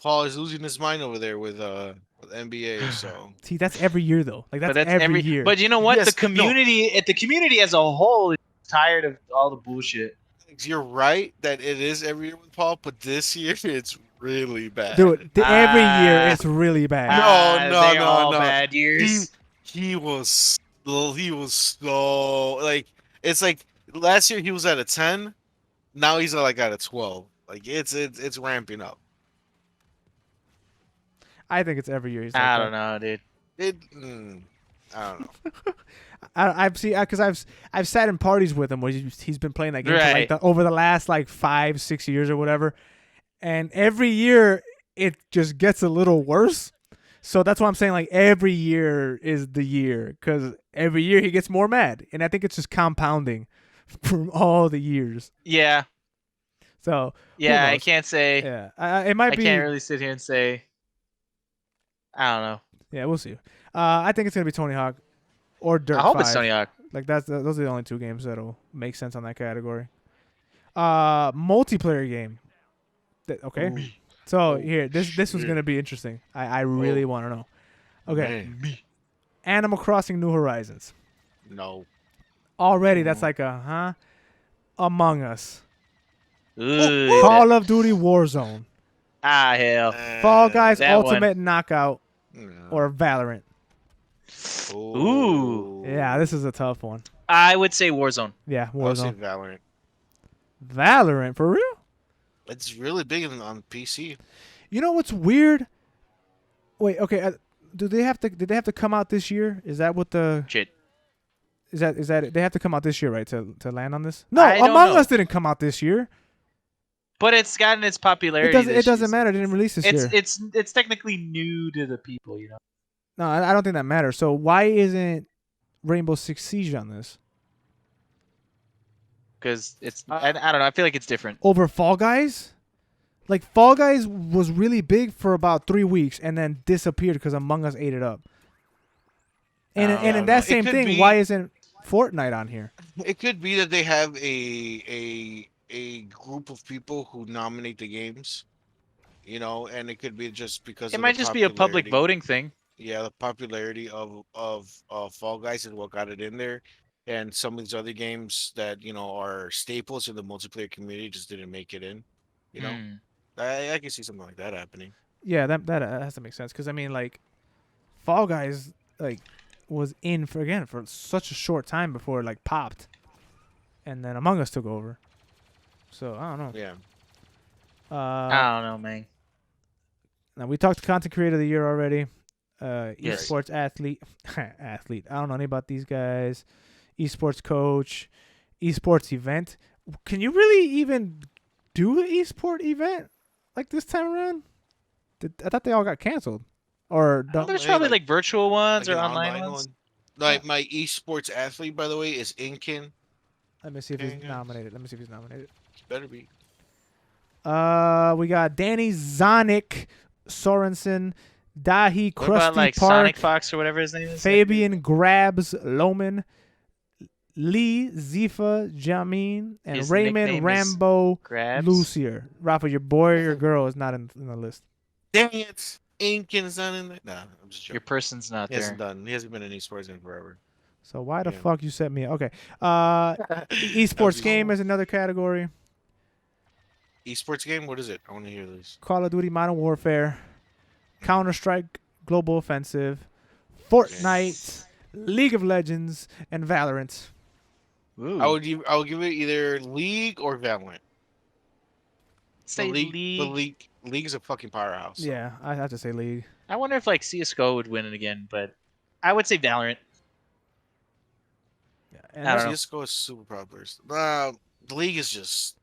Paul is losing his mind over there with NBA. So See, that's every year though. Like But that's, that's every year. But you know what? Yes, The community, the community as a whole, is tired of all the bullshit. You're right that it is every year with Paul, but this year it's really bad. Dude, every year Ah, it's really bad. They're No, all no. bad He years. he was so like it's like last year he was at a 10, now he's like at a 12. Like it's ramping up. I think it's every year he's like I that. don't know, dude. I don't know. I've seen because I've sat in parties with him where he's been playing that game for like Right. over the last like 5-6 years or whatever, and every year it just gets a little worse. So that's why I'm saying like every year is the year because every year he gets more mad, and I think it's just compounding from all the years. Yeah. So who Yeah, I knows? can't say. Yeah, it might I be. can't really sit here and say. I don't know. Yeah, we'll see. I think it's gonna be Tony Hawk or Dirt I hope 5. it's Tony Hawk. Like those are the only two games that'll make sense on that category. Multiplayer game. Okay. Ooh. So Oh, here, this was shit. gonna be interesting. I really want to know. Okay. Man. Animal Crossing New Horizons. No. Already that's like a Among Us. Ooh, Call of Duty Warzone. hell. Fall Guys that one. Ultimate Knockout No. or Valorant. Ooh. Yeah, this is a tough one. I would say Warzone. Yeah, I'll say Warzone. Valorant. Valorant for real? It's really big on PC. You know what's weird? Wait, okay. Did they have to come out this year? Is that what the Shit. is that they have to come out this year, right? To land on this? No, I don't Among know. Us didn't come out this year. But it's gotten its popularity. It doesn't matter. It didn't release this year. It's technically new to the people, you know. No, I don't think that matters. So why isn't Rainbow Six Siege on this Because it's I don't know. I feel like it's different. over Fall Guys? Like Fall Guys was really big for about 3 weeks and then disappeared because Among Us ate it up. And I in don't that know. It same could thing, be- why isn't Fortnite on here? It could be that they have a group of people who nominate the games, and it could be just because It of might the just be a public popularity. voting thing. Yeah, the popularity of Fall Guys is what got it in there, and some of these other games that are staples in the multiplayer community just didn't make it in. You know, Hmm. I can see something like that happening. Yeah, that has to make sense because I mean, like, Fall Guys like was in for such a short time before it like popped, and then Among Us took over. So I don't know. Yeah, I don't know, man. Now we talked content creator of the year already. Yes. Esports athlete, athlete. I don't know anything about these guys. Esports coach, esports event. Can you really even do an esport event like this time around? I thought they all got canceled. Or don't. There's Hey, probably like- like virtual ones like or an online online ones. one. Like my esports athlete, by the way, is Inkin. Let me see if he's Okay, yeah. nominated. Better be. We got Danny Zonic, Sorensen, Dahi What about Krusty like Park, Sonic Fox or whatever his name is? Fabian Grabs Loman, Lee Zifa Jamin, and His Raymond nickname is Rambo Grabs. Lucier. Rafa, your boy or your girl is not in the list. Dang it, Inkin's not in there. Nah, I'm just Your joking. person's not He hasn't there. done. He hasn't been in esports in forever. So why the Yeah. fuck you set me up? Okay. Esports game is another category. Esports game. What is it? I want to hear this. Call of Duty Modern Warfare, Counter-Strike Global Offensive, Fortnite, League of Legends, and Valorant. Ooh. I would give it either League or Valorant. say But League. League is a fucking powerhouse. so. Yeah, I have to say League. I wonder if like CS:GO would win it again, but I would say Valorant. Yeah, I and don't that's- know. CS:GO is super popular. The League is just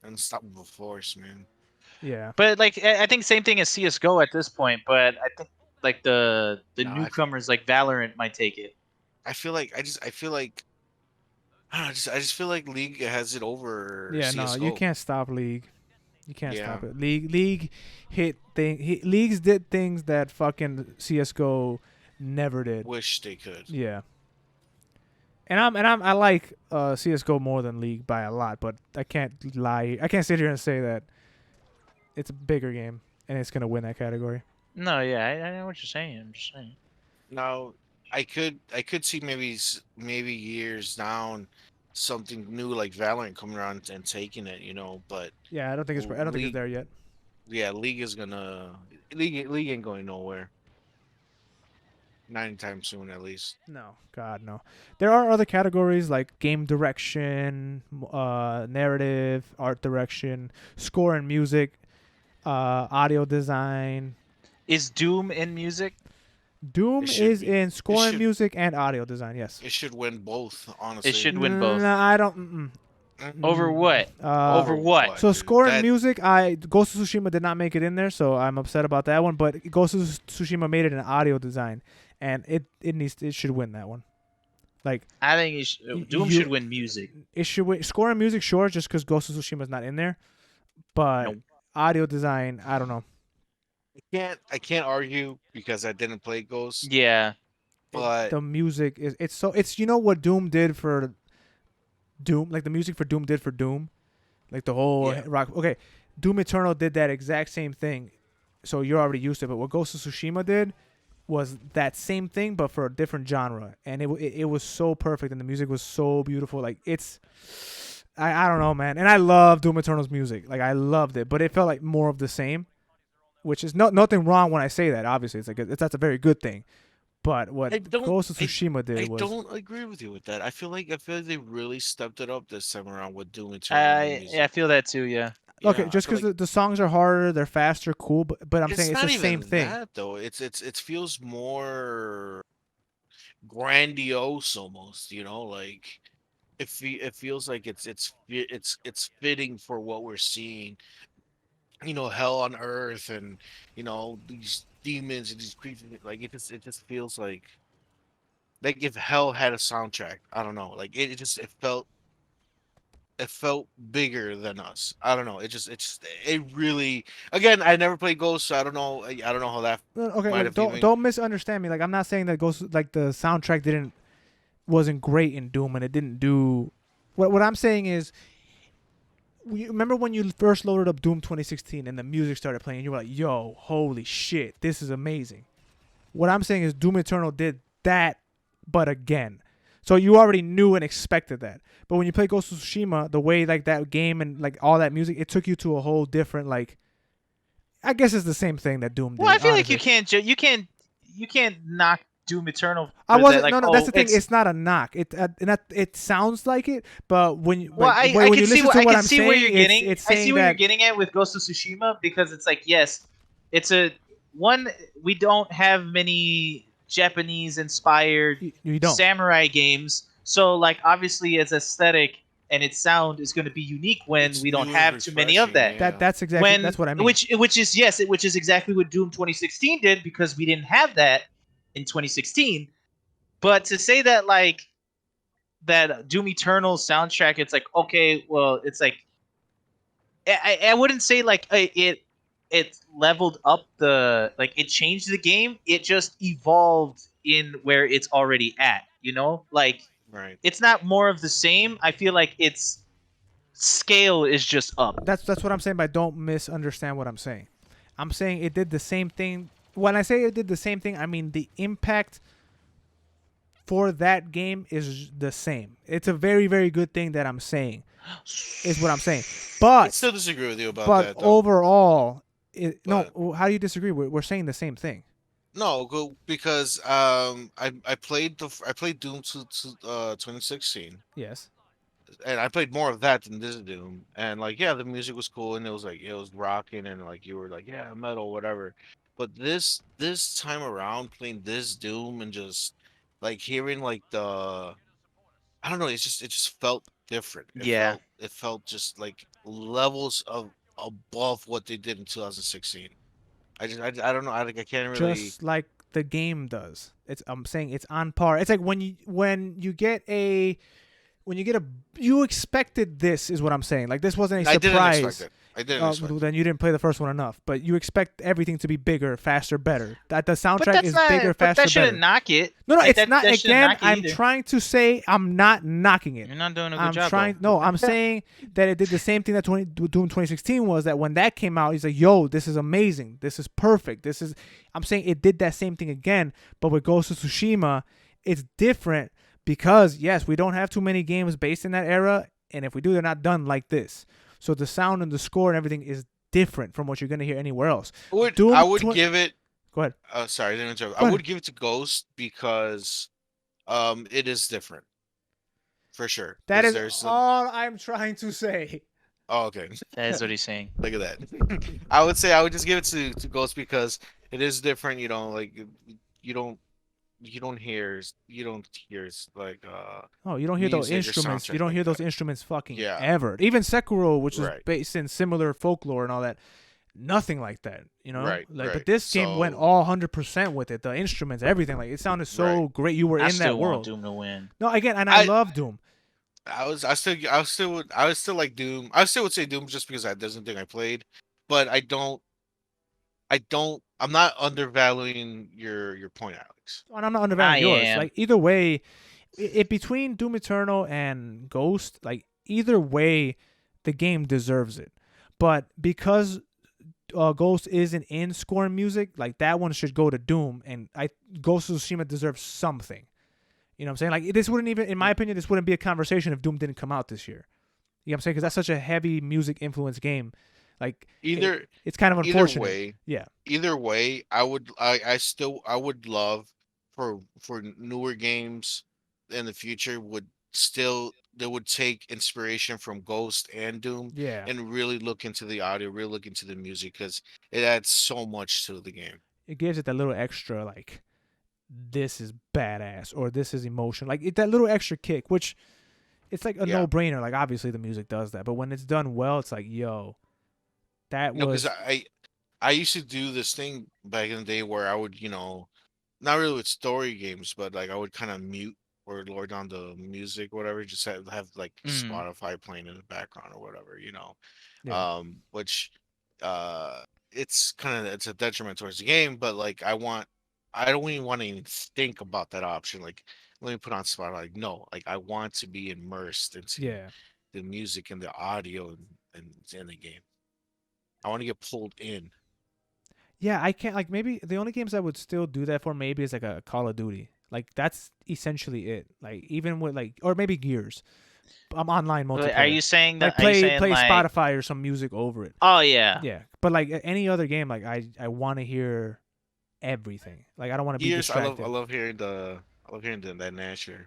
unstoppable force, man. yeah. But like I think same thing as CS:GO at this point, but I think like the Nah, I- newcomers like Valorant might take it. I feel like I feel like I don't know, I just feel like League has it over. Yeah, no, CS:GO. you can't stop League. You can't Yeah. stop it. League Leagues did things that fucking CS:GO never did. Wish they could. Yeah. And I like CS:GO more than League by a lot, but I can't lie. I can't sit here and say that it's a bigger game and it's gonna win that category. No, yeah, I know what you're saying. I'm just saying. Now, I could see maybe years down, something new like Valorant coming around and taking it, but Yeah, I don't think it's League, there yet. yeah, League is gonna League ain't going nowhere. Not anytime soon, at least. No, God, no. There are other categories like game direction, narrative, art direction, score and music, audio design. Is Doom in music? Doom It should is be. in It score and should. music and audio design. Yes. It should win both, It honestly. should win both. No, I don't. Over what? Uh, Over what? So dude? score and That music, Ghost of Tsushima did not make it in there, so I'm upset about that one. But Ghost of Tsushima made it in audio design, and it should win that one. Like I think Doom you- should win music. it should win score and music, sure, just because Ghost of Tsushima is not in there. But No. audio design, I don't know. I can't argue because I didn't play Ghost, Yeah. but The music it's you know what Doom did for Doom, like the music for Doom did for Doom, like the whole Yeah. rock. Okay, Doom Eternal did that exact same thing, so you're already used to it. But what Ghost of Tsushima did was that same thing, but for a different genre, and it was so perfect, and the music was so beautiful. Like I don't know, man, and I love Doom Eternal's music, like I loved it, but it felt like more of the same, which is nothing wrong when I say that. Obviously, that's a very good thing. But what I don't- Ghost of Tsushima did I was don't agree with you with that. I feel like they really stepped it up this time around with Doom Eternal and the music. I feel that too. Yeah. okay, Yeah, just I feel because like the songs are harder, they're faster, cool, but I'm saying it's not the same even thing. that though. It feels more grandiose almost. Like it feels like it's fitting for what we're seeing. Hell on earth and these demons and these creatures. Like it just feels like if hell had a soundtrack. I don't know. Like it felt bigger than us. I don't know. It really. Again, I never played Ghost, so I don't know. I don't know how that No, okay, might look, have don't even. don't misunderstand me. Like I'm not saying that like the soundtrack wasn't great in Doom and it didn't do. What I'm saying is, you remember when you first loaded up Doom 2016 and the music started playing, you were like, "Yo, holy shit, this is amazing." What I'm saying is Doom Eternal did that, but again. So you already knew and expected that. But when you play Ghost of Tsushima, the way like that game and like all that music, it took you to a whole different like. I guess it's the same thing that Doom did. Well, I feel like honestly. you can't knock Doom Eternal. I for wasn't. that, like, No. That's oh, the thing. It's not a knock. It sounds like it, but when you Well, but I when you can see listen what to I what can I'm see saying, where you're getting. it's I saying see where that you're getting at with Ghost of Tsushima because it's like yes, it's one. We don't have many Japanese inspired you don't. samurai games, so like obviously its aesthetic and its sound is going to be unique when It's we don't new and have too many of refreshing, that. yeah. That's exactly When that's what I mean. which is yes, which is exactly what Doom 2016 did because we didn't have that in 2016. But to say that like that Doom Eternal soundtrack, it's like okay, well, it's like I wouldn't say like it leveled up the like it changed the game. It just evolved in where it's already at. Like Right. it's not more of the same. I feel like its scale is just up. That's what I'm saying. But don't misunderstand what I'm saying. I'm saying it did the same thing. When I say it did the same thing, I mean the impact for that game is the same. It's a very, very good thing that I'm saying. Is what I'm saying. I But still disagree with you about but that though. overall, But- no. How do you disagree? We're saying the same thing. No, because I played Doom to 2016, Yes. and I played more of that than this Doom. And like, yeah, the music was cool, and it was rocking, and like you were like, yeah, metal, whatever. But this time around, playing this Doom and just like hearing like I don't know, it just felt different. Yeah. It felt just like levels of above what they did in 2016. I don't know. I can't really. Just like the game does. I'm saying it's on par. It's like when you get a you expected this is what I'm saying. Like this wasn't a I didn't surprise. expect it. I didn't expect it. Then you didn't play the first one enough. But you expect everything to be bigger, faster, better. That the But soundtrack that's is not. bigger, But faster, that shouldn't better. knock it. No, Like, it's that- not. that shouldn't Again, knock it I'm either. trying to say I'm not knocking it. You're not doing a good I'm job. trying. though. No, I'm saying that it did the same thing that Doom 2016 was. That when that came out, he's like, "Yo, this is amazing. This is perfect. This is." I'm saying it did that same thing again, but with Ghost of Tsushima, it's different. because yes, we don't have too many games based in that era, and if we do, they're not done like this. So the sound and the score and everything is different from what you're gonna hear anywhere else. I would give it. Go ahead. Sorry, I didn't interrupt. Go I ahead. would give it to Ghost because it is different for sure. That 'Cause is there's all I'm trying to say. oh, okay. That is what he's saying. Look at that. I would say I would just give it to Ghost because it is different. You know, like you don't hear like Oh, you don't hear those music or instruments. You soundtrack don't like hear those that. instruments fucking Yeah. ever. Even Sekiro, which is Right. based in similar folklore and all that, nothing like that. You know, Right, Like, right. but this game went So- all 100% with it. The instruments, everything. Like it sounded so Right. great. You were I in still that want world. Doom to win. No, again, and I I- love Doom. I would still like Doom. I still would say Doom just because that doesn't think I played, but I'm not undervaluing your point, Alex. And I'm not undervaluing I yours. am. Like either way, it between Doom Eternal and Ghost, like either way, the game deserves it. But because Ghost isn't in score and music, like that one should go to Doom, and Ghost of Tsushima deserves something. You know what I'm saying? Like this wouldn't even, in my opinion, this wouldn't be a conversation if Doom didn't come out this year. You know what I'm saying? Because that's such a heavy music influenced game. Like it's kind of unfortunate. Either way, I would love for newer games in the future they would take inspiration from Ghost and Doom Yeah, and really look into the audio, really look into the music because it adds so much to the game. it gives it that little extra, like this is badass or this is emotion, like that little extra kick, which it's like a Yeah. no-brainer. Like obviously the music does that, but when it's done well, it's like, yo, that No, was because I used to do this thing back in the day where I would, not really with story games, but like I would kind of mute or lower down the music, whatever, just have like Mhm. Spotify playing in the background or whatever. yeah. Which it's a detriment towards the game, but like I don't even want to even think about that option. Like let me put on Spotify. Like no, like I want to be immersed into Yeah. the music and the audio and in the game. I want to get pulled in. Yeah, I can't, like, maybe the only games I would still do that for maybe is like a Call of Duty. Like that's essentially it. Like even with like, or maybe Gears. I'm online multiplayer. Are you saying that? like play are you saying play like, Spotify or some music over it? Oh yeah. Yeah, but like any other game, like I want to hear everything. Like I don't want to be Years, distracted. I love hearing that Nasher.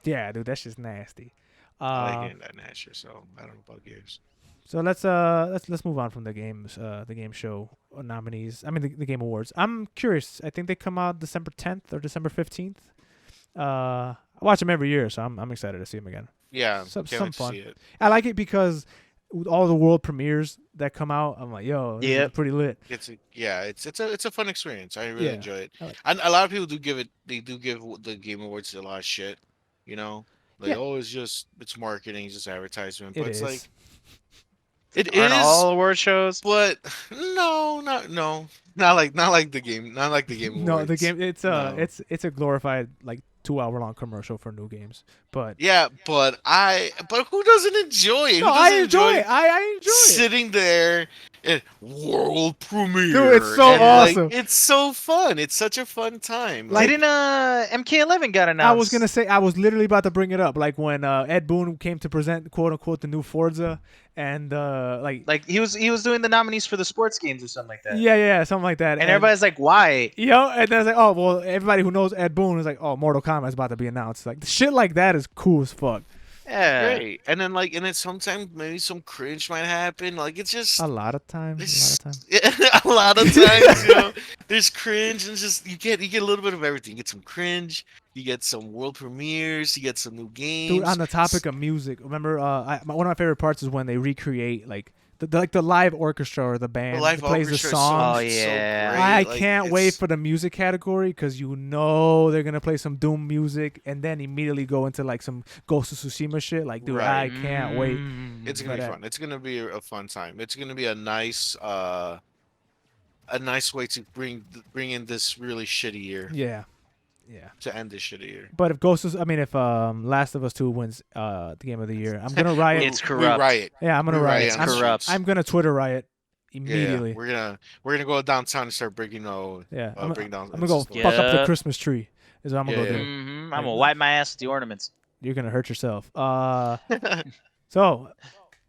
Yeah, dude, that's just nasty. I like hearing that Nasher. So I don't know about Gears. So let's move on from the games, the game show nominees. I mean the Game Awards. I'm curious. I think they come out December 10th or December 15th. I watch them every year, so I'm excited to see them again. Yeah, Some can't wait to fun. see it. I like it because with all the world premieres that come out, I'm like, yo, this is Yep. pretty lit. It's a fun experience. I really Yeah, enjoy it. I like And a lot of people do give the Game Awards a lot of shit. Like Yeah. oh, it's marketing, it's just advertisement. But It it's is. like it Aren't is, all award shows? but no, not like the game, not like the Game Awards. No, the game No. it's a glorified like 2 hour long commercial for new games. But Yeah, but who doesn't enjoy it? Who no, I doesn't enjoy it. I enjoy it. sitting there and world premiere. Dude, it's so and, like, awesome. it's so fun. It's such a fun time. Like- Didn't MK11 got announced? I was gonna say I was literally about to bring it up. Like when Ed Boon came to present quote unquote the new Forza, and like he was doing the nominees for the sports games or something like that. yeah, something like that. And everybody's like, why? and then it's like, oh well, everybody who knows Ed Boon is like, oh, Mortal Kombat is about to be announced. Like shit like that is cool as fuck. Yeah. Great. And then sometimes maybe some cringe might happen. Like it's just A lot of times. a lot of times, there's cringe and just you get a little bit of everything. You get some cringe, you get some world premieres, you get some new games. Dude, on the topic of music, remember one of my favorite parts is when they recreate like the live orchestra or the band live that plays the orchestra song. Oh, is so yeah. great. I Like, can't wait it's- for the music category because they're gonna play some Doom music and then immediately go into like some Ghost of Tsushima shit. Like, dude, Right. I can't wait. It's gonna be But, fun. It's gonna be a fun time. It's gonna be a nice way to bring in this really shitty year, Yeah. to end this shitty year. But if if Last of Us 2 wins the game of the year, I'm gonna riot. It's We corrupt. riot. Yeah, I'm gonna We riot. riot It's on the corrupt. streets. I'm gonna Twitter riot immediately. We're gonna go downtown and start breaking Yeah, bring down. I'm gonna go stores. fuck up the Yep. Christmas tree. Is what I'm gonna go Yeah. do. I'm Like, gonna wipe my ass with the ornaments. You're gonna hurt yourself. So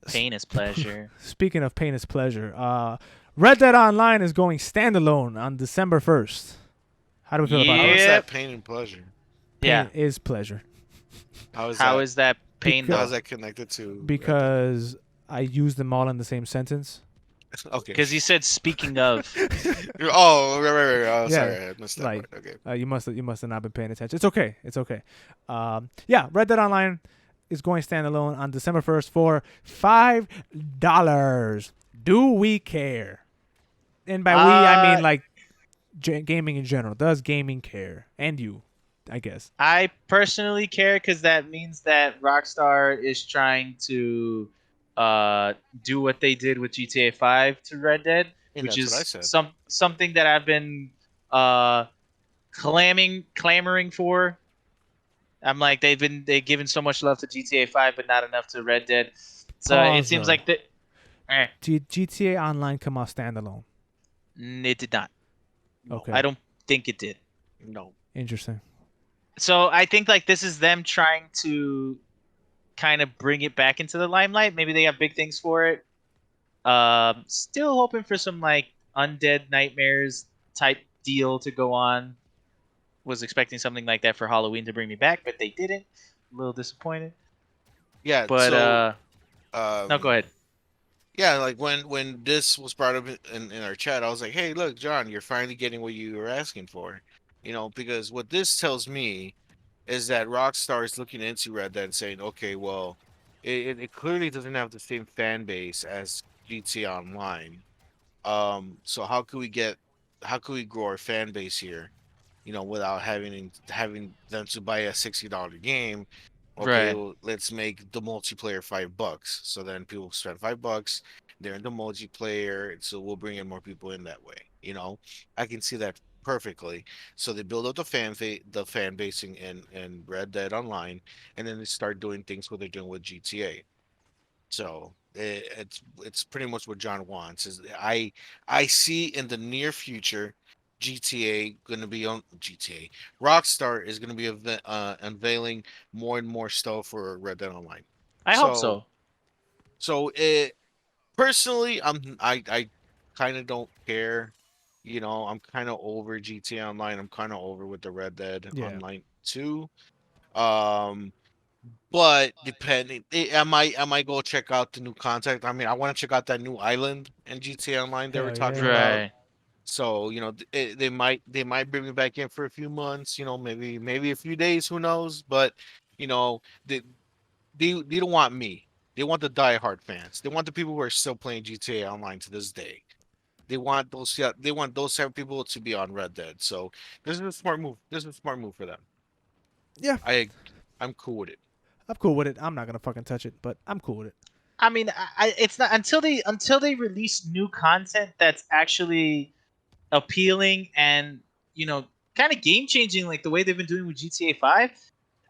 Pain is pleasure. speaking of pain is pleasure, Red Dead Online is going standalone on December 1st. How do we feel about How that? is Yep. that pain and pleasure? Yeah. Pain is pleasure How is How that? is that pain Because- How's though? that connected to? because I use them all in the same sentence. Okay. Because you said speaking of. Oh, right. Oh, Yeah, sorry, I missed that like, part. Okay. You must have not been paying attention. It's okay. Yeah, Red Dead Online is going standalone on December 1st for $5. Do we care? And by we, I mean like gaming in general. Does gaming care? And you, I guess. I personally care because that means that Rockstar is trying to do what they did with GTA 5 to Red Dead, And which that's what I is said. something that I've been clamoring for. I'm like they've given so much love to GTA 5, but not enough to Red Dead. So it Pause, seems though. like GTA Online come out standalone. it did not. Okay. I don't think it did. No. Interesting. So I think like this is them trying to kind of bring it back into the limelight. Maybe they have big things for it. Still hoping for some like Undead Nightmares type deal to go on. Was expecting something like that for Halloween to bring me back, but they didn't. A little disappointed. Yeah. But So, no, go ahead. Yeah, like when this was brought up in our chat, I was like, "Hey, look, John, you're finally getting what you were asking for." Because what this tells me is that Rockstar is looking into Red Dead and saying, "Okay, well, it clearly doesn't have the same fan base as GTA Online. So how could we grow our fan base here? Without having them to buy a $60 game. Okay, Right. well, let's make the multiplayer $5. So then people spend $5. They're in the multiplayer, so we'll bring in more people in that way. I can see that perfectly. So they build up the fan basing in Red Dead Online, and then they start doing things what they're doing with GTA. So it's pretty much what John wants. Is I see in the near future GTA going to be on GTA. Rockstar is going to be unveiling more and more stuff for Red Dead Online. I hope so. So it personally, I kind of don't care. I'm kind of over GTA Online. I'm kind of over with the Red Dead Yeah. Online 2. Um, but depending, I might go check out the new content. I mean, I want to check out that new island in GTA Online they were Hell talking yeah. about. Right. So they might bring me back in for a few months. Maybe a few days. Who knows? But they don't want me. They want the diehard fans. They want the people who are still playing GTA Online to this day. They want those. Yeah, they want those type of people to be on Red Dead. So this is a smart move. This is a smart move for them. Yeah. I'm cool with it. I'm cool with it. I'm not gonna fucking touch it, but I'm cool with it. I mean, it's not until they release new content that's actually appealing and kind of game changing, like the way they've been doing with GTA 5.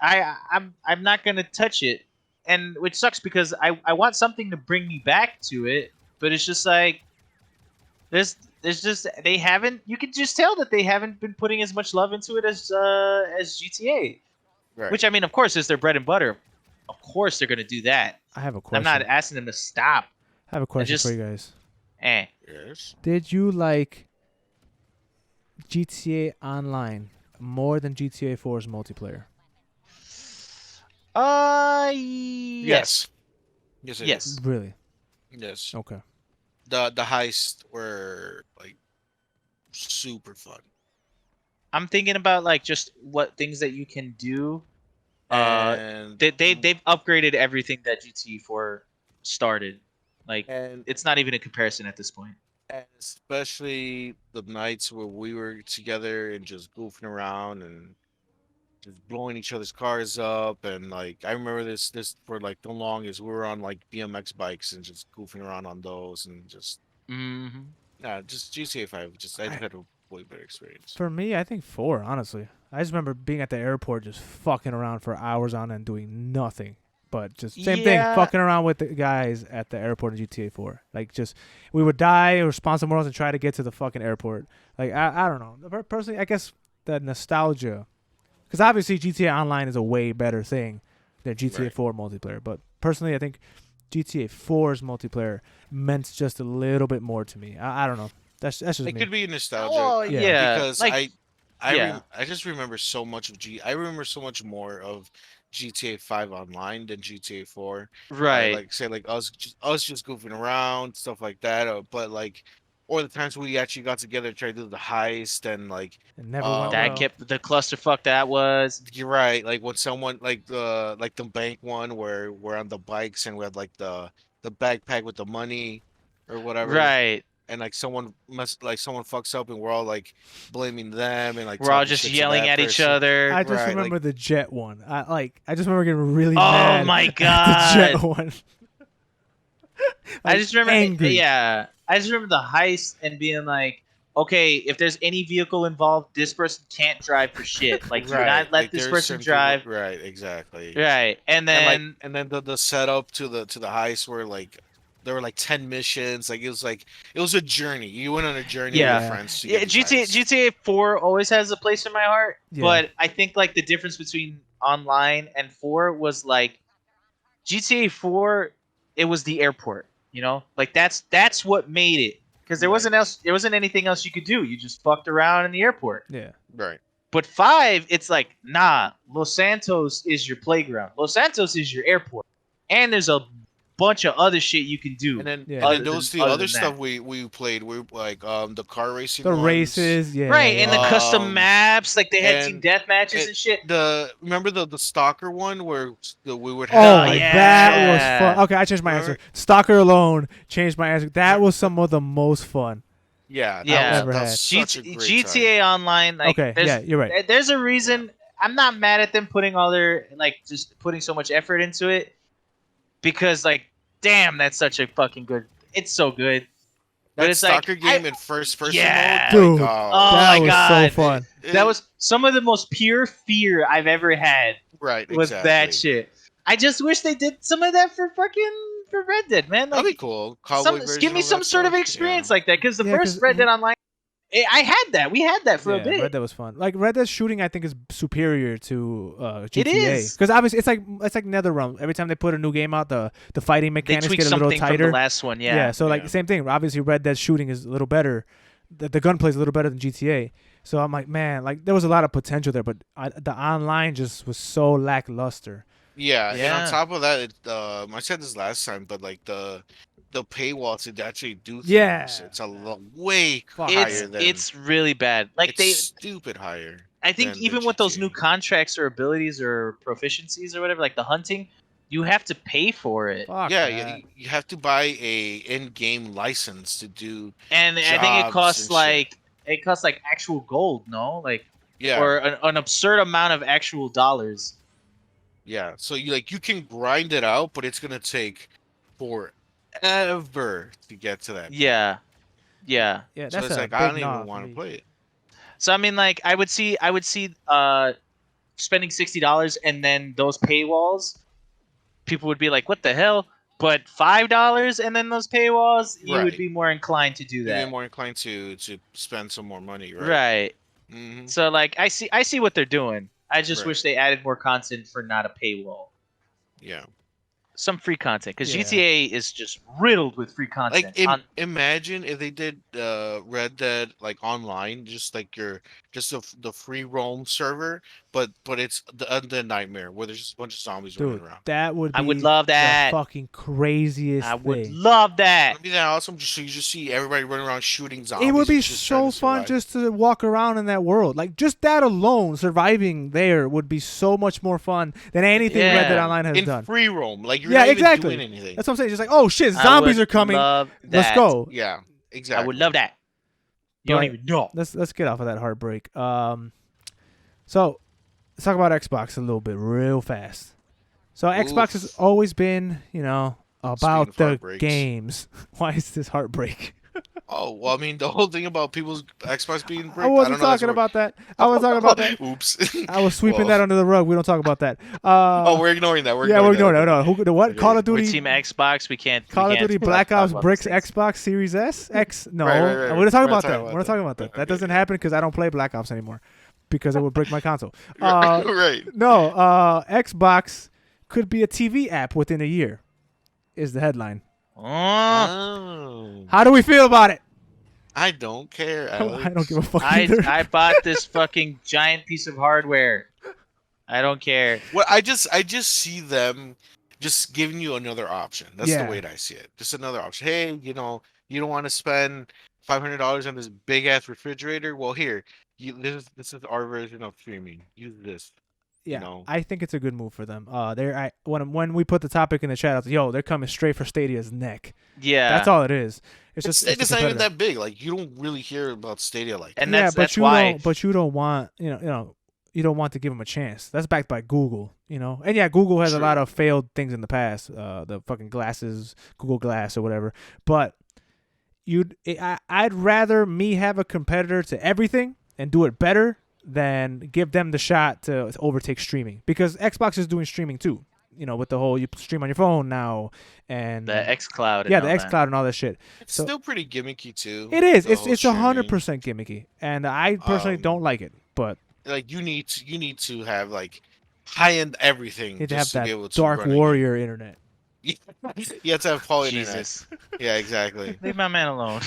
I'm not gonna touch it, and which sucks because I want something to bring me back to it, but it's just like there's just they haven't. You can just tell that they haven't been putting as much love into it as GTA. Right. Which I mean, of course, is their bread and butter. Of course, they're gonna do that. I have a I'm question. not asking them to stop. I have a question just- for you guys. Yes. Did you like GTA Online more than GTA 4's multiplayer? Yes. Yes. It Yes. is. Really? Yes. Okay. The heists were like super fun. I'm thinking about like just what things that you can do. And They've upgraded everything that GTA 4 started. Like and it's not even a comparison at this point. and especially the nights where we were together and just goofing around and just blowing each other's cars up, and like I remember this for like the longest we were on like BMX bikes and just goofing around on those and just Mm-hmm. just GTA 5 I just had a way better experience. For me, I think 4, honestly. I just remember being at the airport just fucking around for hours on end doing nothing But just same thing, fucking around with the guys at the airport in GTA 4. Like, just we would die or spawn somewhere else and try to get to the fucking airport. Like, I don't know. Personally, I guess the nostalgia, because obviously GTA Online is a way better thing than GTA 4 multiplayer. But personally, I think GTA 4's multiplayer meant just a little bit more to me. I don't know. That's just It me. could be nostalgia. Oh, yeah. Because Like, I just remember so much of I remember so much more of GTA 5 online than GTA 4. right. Like say like us just goofing around, stuff like that. But like, or the times we actually got together to try to do the heist and like, It never went That well. kept the clusterfuck that was. you're right. Like when someone like the bank one where we're on the bikes and we had like the backpack with the money or whatever. Right. And like someone fucks up and we're all like blaming them and like We're all talking just shit to yelling that at each person. other. I just Right, remember like- the jet one. I just remember getting really Oh mad my at the jet God. one. I Like, just remember, angry. yeah. I just remember the heist and being like, okay, if there's any vehicle involved, this person can't drive for shit. Like, do Right, not let like, this there's person certain people- drive. right, exactly. Right, and then And then the setup to the heist where like there were like 10 missions. Like it was a journey. You went on a journey with Yeah. your friends to yeah, get these heists. GTA 4 always has a place in my heart. Yeah. But I think like the difference between online and 4 was like GTA 4, it was the airport. You know, like that's what made it, because there Right. wasn't anything else you could do. You just fucked around in the airport. Yeah. Right. But 5, it's like, nah, Los Santos is your playground. Los Santos is your airport. And there's a bunch of other shit you can do. And then Yeah. and Other then those than- the other other than stuff that. we played. We like the car racing. The ones. races, yeah. Right, and the yeah. custom maps, like they had team and death matches it- and shit. Remember the stalker one where we would Oh, have yeah. that was fun. Okay, I changed my Remember? answer. Stalker alone changed my answer. That was some of the most fun. yeah, Yeah. that Ever was had. such a great GTA Online, like, Okay, there's, yeah, you're right. There's a reason. I'm not mad at them putting all their, like, just putting so much effort into it, because, like, damn, that's such a fucking good. It's so good. But That it's like, stalker game in first person Yeah. mode, Dude. like, Oh that my was God. so fun. that was some of the most pure fear I've ever had. right. Was exactly. that shit? I just wish they did some of that for Red Dead, man. That'd be Like, cool. Cowboy give version me of some that sort of stuff? experience Yeah. like that, because the Yeah, first 'cause- Red Dead Online, I had that. We had that for a Yeah, bit. Red Dead was fun. Like Red Dead shooting, I think is superior to GTA. It is. Because obviously it's like NetherRealm. Every time they put a new game out, the fighting They mechanics tweaked get a little something from tighter. the last one. Yeah. So like Yeah. same thing. Obviously Red Dead shooting is a little better. The gunplay is a little better than GTA. So I'm like, man, like there was a lot of potential there, but the online just was so lackluster. Yeah, and Yeah. on top of that, I said this last time, but like the paywall to actually do things, Yeah. it's way Fuck. higher than It's really bad. Like it's stupid higher. I think than even with those GTA. new contracts or abilities or proficiencies or whatever, like the hunting, you have to pay for it. Fuck Yeah, that. you have to buy a in-game license to do. And I think it Jobs costs and shit. like actual gold, no? Like, Yeah, or an absurd amount of actual dollars. yeah. So you can grind it out, but it's gonna take forever to get to that. Yeah. Yeah. Yeah, So that's it's a like big I don't knock even for want to me. play it. So I mean, like, I would see spending $60 and then those paywalls, people would be like, "What the hell?" But $5 and then those paywalls, you would Right. be more inclined to do You'd that. be more inclined to spend some more money, right? Right. hmm So like, I see what they're doing. I just Right. wish they added more content for not a paywall. Yeah. Some free content, because Yeah. GTA is just riddled with free content. Like imagine if they did Red Dead like online, just like the free roam server, but it's the nightmare where there's just a bunch of zombies Dude, running around. that would be I would love that. the fucking craziest I would thing. love that. Wouldn't be that awesome? Just so you just see everybody running around shooting zombies. It would be and just trying so to fun survive. just to walk around in that world. Like just that alone, surviving there would be so much more fun than anything Red Dead Yeah. Online has in done. free roam. Like you're Yeah, not even exactly. doing anything. That's what I'm saying. Just like, oh shit, I zombies would are coming. love Let's that. go. Yeah, exactly. I would love that. You don't But- even know. Let's get off of that heartbreak. So let's talk about Xbox a little bit real fast. So Xbox has always been, Speaking about of the heartbreaks. games. Why is this heartbreak? Oh, well, I mean, the whole thing about people's Xbox being bricked. I wasn't don't know. talking about that. I was talking about that. Oops. I was sweeping Whoa. that under the rug. We don't talk about that. Oh, we're ignoring that. We're yeah, we're ignoring ignoring that. that. No, the what? Okay. Call of We're Duty. Team Xbox. We can't. Call we of can't Duty talk Black Ops about bricks those things. Xbox Series S X. No, Right. we're not talking We're about not that. talking We're not talking about that. Okay. That doesn't happen because I don't play Black Ops anymore because it would break my console. Right. No, Xbox could be a TV app within a year. Is the headline. Oh, Oh. How do we feel about it? I don't care. I don't give a fuck I either. bought this fucking giant piece of hardware. I don't care. Well, I just see them just giving you another option. That's Yeah. the way that I see it. Just another option. Hey, you don't want to spend $500 on this big ass refrigerator. Well, here, this is our version of streaming. Use this. Yeah, know. I think it's a good move for them. When we put the topic in the chat, I was like, yo, they're coming straight for Stadia's neck. Yeah, That's all it is. It's just It's a not even competitor. that big. Like you don't really hear about Stadia like that. And yeah, that's you why. don't. But you don't want you don't want to give them a chance. That's backed by Google, And yeah, Google has a True. lot of failed things in the past. The fucking glasses, Google Glass or whatever. But I'd rather me have a competitor to everything and do it better than give them the shot to overtake streaming, because Xbox is doing streaming too. With the whole you stream on your phone now and The xCloud. yeah, the xCloud and all that shit. It's So- still pretty gimmicky too. It is. the whole It's 100% streaming. gimmicky, and I personally don't like it. But Like you need to have like high end everything you have just to that be able to Dark run a Warrior internet. game. You have to have quality internet. Jesus, Yeah, exactly. leave my man alone.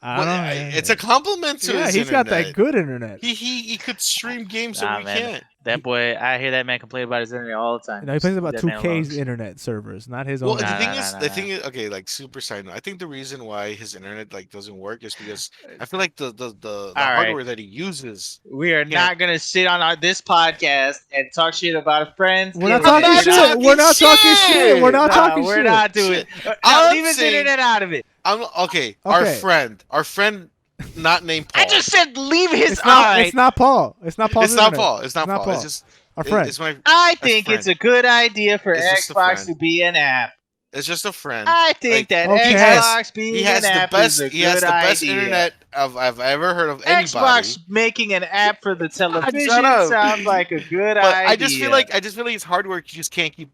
I Well, don't know. it's a compliment to yeah, his he's got that internet. good internet. He could stream games so Nah, we man. can't. That boy, I hear that man complain about his internet all the time. He plays about Leave that man 2K's alone. internet servers, not his Well, own. the Nah, thing nah, is, nah, the nah, thing is, okay, like super side note. I think the reason why his internet like doesn't work is because I feel like the right. hardware that he uses. We are Yeah. not gonna sit on this podcast and talk shit about a friend. We're not I'm talking not shit. talking We're not talking shit. shit. We're not Nah, talking we're shit. not doing. I'm Leave his saying- internet out of it. I'm okay. Our Okay. friend, not named Paul. I just said leave his It's not. eye. It's not Paul. It's not Paul. It's not Paul. It's not not Paul. Paul. It's just Our friend. It's my. I That's think friend. it's a good idea for It's just a Xbox friend. to be an app. It's just a friend. I think that okay. Xbox being He has an the app best. is a He has good the best idea. internet I've ever heard of anybody. Xbox making an app for the television Shut up. sounds like a good But idea. I just feel like it's hardware you just can't keep.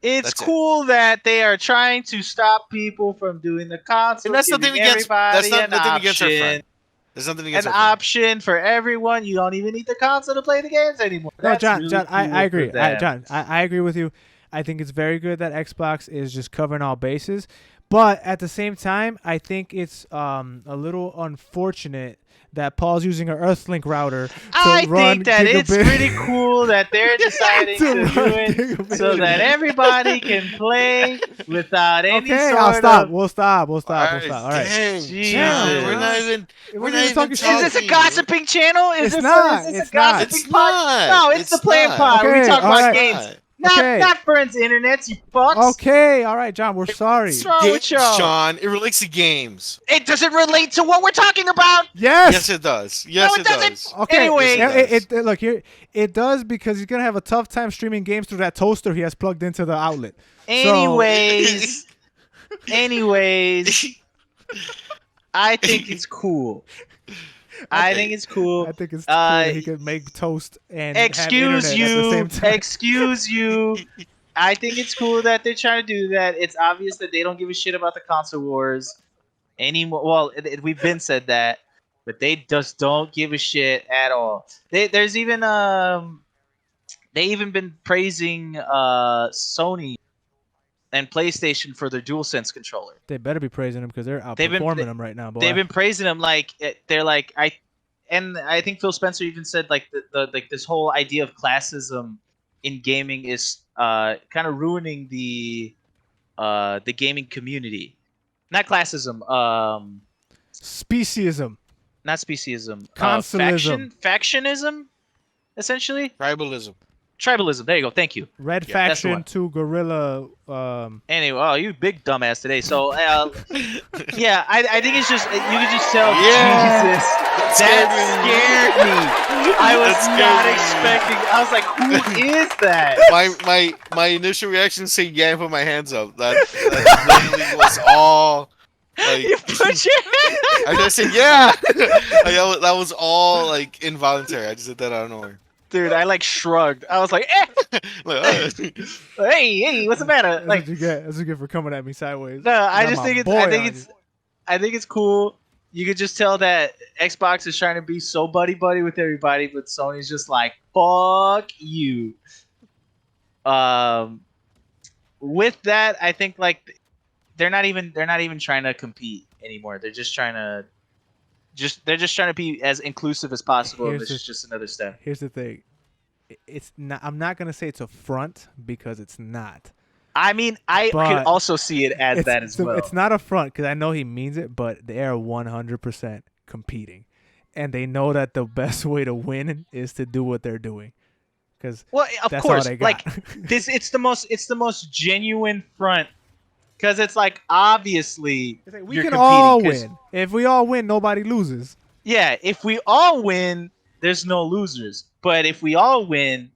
it's That's it. cool that they are trying to stop people from doing the console. And that's giving nothing against. That's everybody not nothing an against our option. friend. There's nothing against An our friend. option for everyone. You don't even need the console to play the games anymore. No, That's John. really John, cool I agree. for them. John, I agree with you. I think it's very good that Xbox is just covering all bases, but at the same time, I think it's a little unfortunate that Paul's using an Earthlink router to I run think that it's gigabit- pretty cool that they're deciding to to do run it gigabit. so that everybody can play without any Okay, sort I'll stop. of. We'll stop. All right. Dang, Jesus. John, we're not even. We're We're not not even even talking shit. Is this a talking. gossiping channel? It's not. Is this It's a not. gossiping It's pod? not. No, it's the playing not. pod. Okay, We talk all about right. games. Okay. Not friends' internets, you fucks. Okay, all right, John. We're sorry. What's wrong Games, with y'all? John, it relates to games. It doesn't relate to what we're talking about. Yes. Yes, it does. Yes, No, it doesn't. does. Okay. Anyway. Look here. It does because he's gonna have a tough time streaming games through that toaster he has plugged into the outlet. Anyways, I think it's cool. I think it's cool. I think it's cool that he could make toast and have Excuse internet at the same you. time. Excuse you. I think it's cool that they're trying to do that. It's obvious that they don't give a shit about the console wars anymore. Well, we've been said that, but they just don't give a shit at all. There's even they even been praising Sony and PlayStation for their DualSense controller. They better be praising him because they're They've been- outperforming him right now, boy. They've been praising them like they're like I think Phil Spencer even said like the like this whole idea of classism in gaming is kind of ruining the gaming community. Not classism, Speciesism. not speciesism. Consulism. Factionism, essentially. Tribalism. Tribalism. There you go. Thank you. Red Yeah, that's the faction one. to gorilla. Anyway, oh, you big dumbass today. So, yeah, I think it's just you can just tell. Yeah. Jesus, that scared me. I was That scared not me. expecting. I was like, who is that? My initial reaction is say yeah and put my hands up. That literally was all Like, You put your I just said yeah. Like, that was all like involuntary. I just did that out of nowhere. dude. I like shrugged. I was like, eh. Like, Hey, what's the matter? That's Like, what you get. That's what you get for coming at me sideways. no, I I'm just a think boy on I think it's cool. You could just tell that Xbox is trying to be so buddy with everybody, but Sony's just like, fuck you. Um, with that, I think like they're not even trying to compete anymore. They're just trying to be as inclusive as possible. And Here's this is just another step. Here's the thing. It's not. I'm not gonna say it's a front because it's not. I mean, I could But also see it as that as well. It's not a front because I know he means it, but they are 100% competing, and they know that the best way to win is to do what they're doing. Because Well, of that's course, all they got. like this, it's the most genuine front because it's like obviously It's like, we you're can competing, all 'cause- win. If we all win, nobody loses. Yeah, if we all win, there's no losers. But if we all win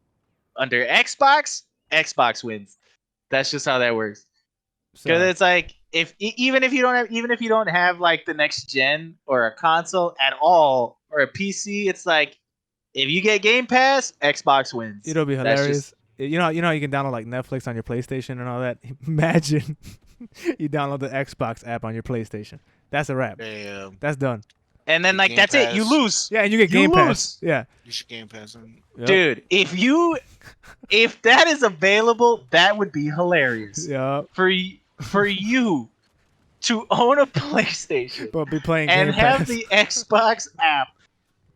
under Xbox, Xbox wins. That's just how that works. Because So, it's like even if you don't have like the next gen or a console at all or a PC, it's like if you get Game Pass, Xbox wins. it'll be That's hilarious. You know how you can download like Netflix on your PlayStation and all that. Imagine you download the Xbox app on your PlayStation. That's a wrap. damn. That's done. and then like Game that's it. You Pass. lose. Yeah, and you get You Game Pass. lose. Yeah. You should Game Pass on. Yep. Dude, if that is available, that would be hilarious. Yeah. For you to own a PlayStation But be playing and Game have Pass. the Xbox app,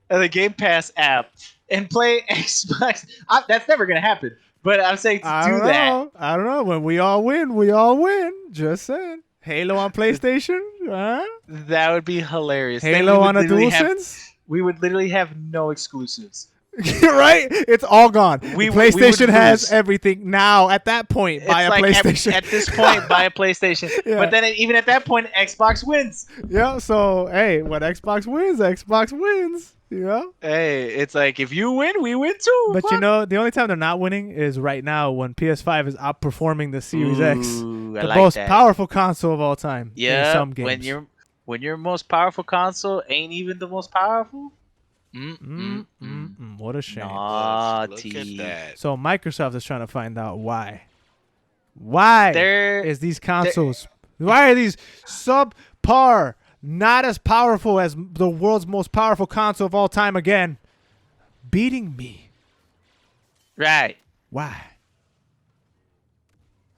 the Game Pass app, and play Xbox. That's never gonna happen. But I'm saying to do that. I don't know. When we all win, we all win. Just saying. Halo on PlayStation? Huh? That would be hilarious. Then Halo we would on a literally have- DualSense? We would literally have no exclusives. Right? It's all gone. We PlayStation would has lose. everything now. At that point, buy It's a like PlayStation. at this point, buy a PlayStation. Yeah. But then even at that point, Xbox wins. Yeah, so hey, when Xbox wins, Xbox wins. You know? Hey, it's like if you win, we win too. But Fuck. you know, the only time they're not winning is right now when PS5 is outperforming the Series X, Ooh, I the like most that. powerful console of all time. Yeah, in some games. when your most powerful console ain't even the most powerful. What a shame. Naughty. Look at that. So Microsoft is trying to find out why. Why They're is these consoles? Why are these subpar, not as powerful as the world's most powerful console of all time again, beating me? right. Why?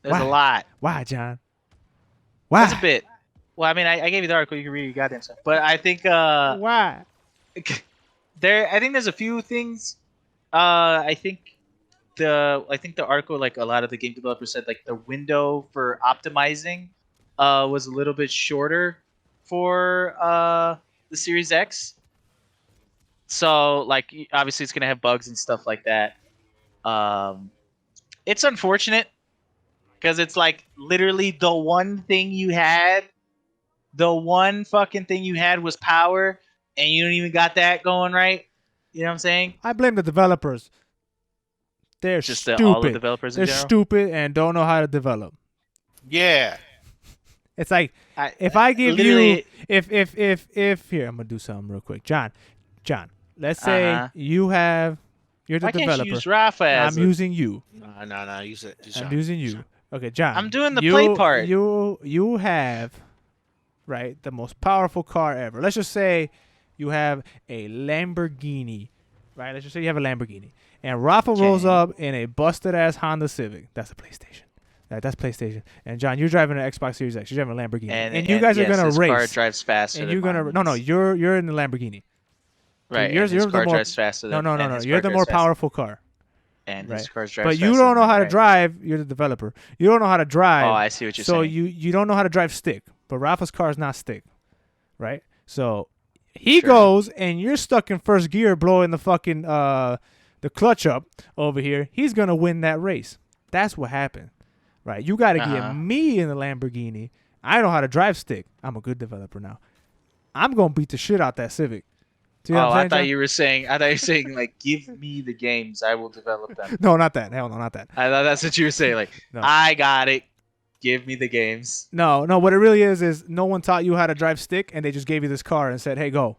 There's Why? a lot. Why, John? Why? That's a bit. Well, I mean, I gave you the article. You can read your goddamn stuff. But I think Why? I think there's a few things. I think the article, like a lot of the game developers said, like the window for optimizing was a little bit shorter for the Series X. So like obviously it's gonna have bugs and stuff like that. It's unfortunate because it's like literally the one fucking thing you had was power, and you don't even got that going right. You know what I'm saying? I blame the developers. They're Just stupid. all the developers in They're general. stupid and don't know how to develop. Yeah. It's like if I give you literally- if here I'm gonna do something real quick, John. Let's say you're the Why can't developer. you use Rafa as I'm using you. No. Use it. I'm using you. Okay, John. I'm doing the play part. You have right the most powerful car ever. Let's just say you have a Lamborghini, right? Let's just say you have a Lamborghini, and Rafa rolls up in a busted ass Honda Civic. That's a PlayStation. That's PlayStation. And John, you're driving an Xbox Series X. You're driving a Lamborghini, and you guys are gonna his race. car drives faster. And than you're gonna mine. you're in the Lamborghini. right. yours- and his you're the car more- drives faster. No, Than, and his you're car the more drives faster- powerful car. And right. his car drives. But you faster don't know than how to mine, drive. You're the developer. You don't know how to drive. Oh, I see what you're so saying. you don't know how to drive stick. But Rafa's car is not stick, right? So he Sure. goes and you're stuck in first gear, blowing the fucking the clutch up over here. He's gonna win that race. That's what happened, right? You got to get me in the Lamborghini. I know how to drive stick. I'm a good developer now. I'm gonna beat the shit out that Civic. See what I'm I saying, thought John? you were saying like, give me the games, I will develop them. No, not that. Hell no, not that. I thought that's what you were saying. Like, No. I got it. give me the games. No. What it really is no one taught you how to drive stick, and they just gave you this car and said, "Hey, go."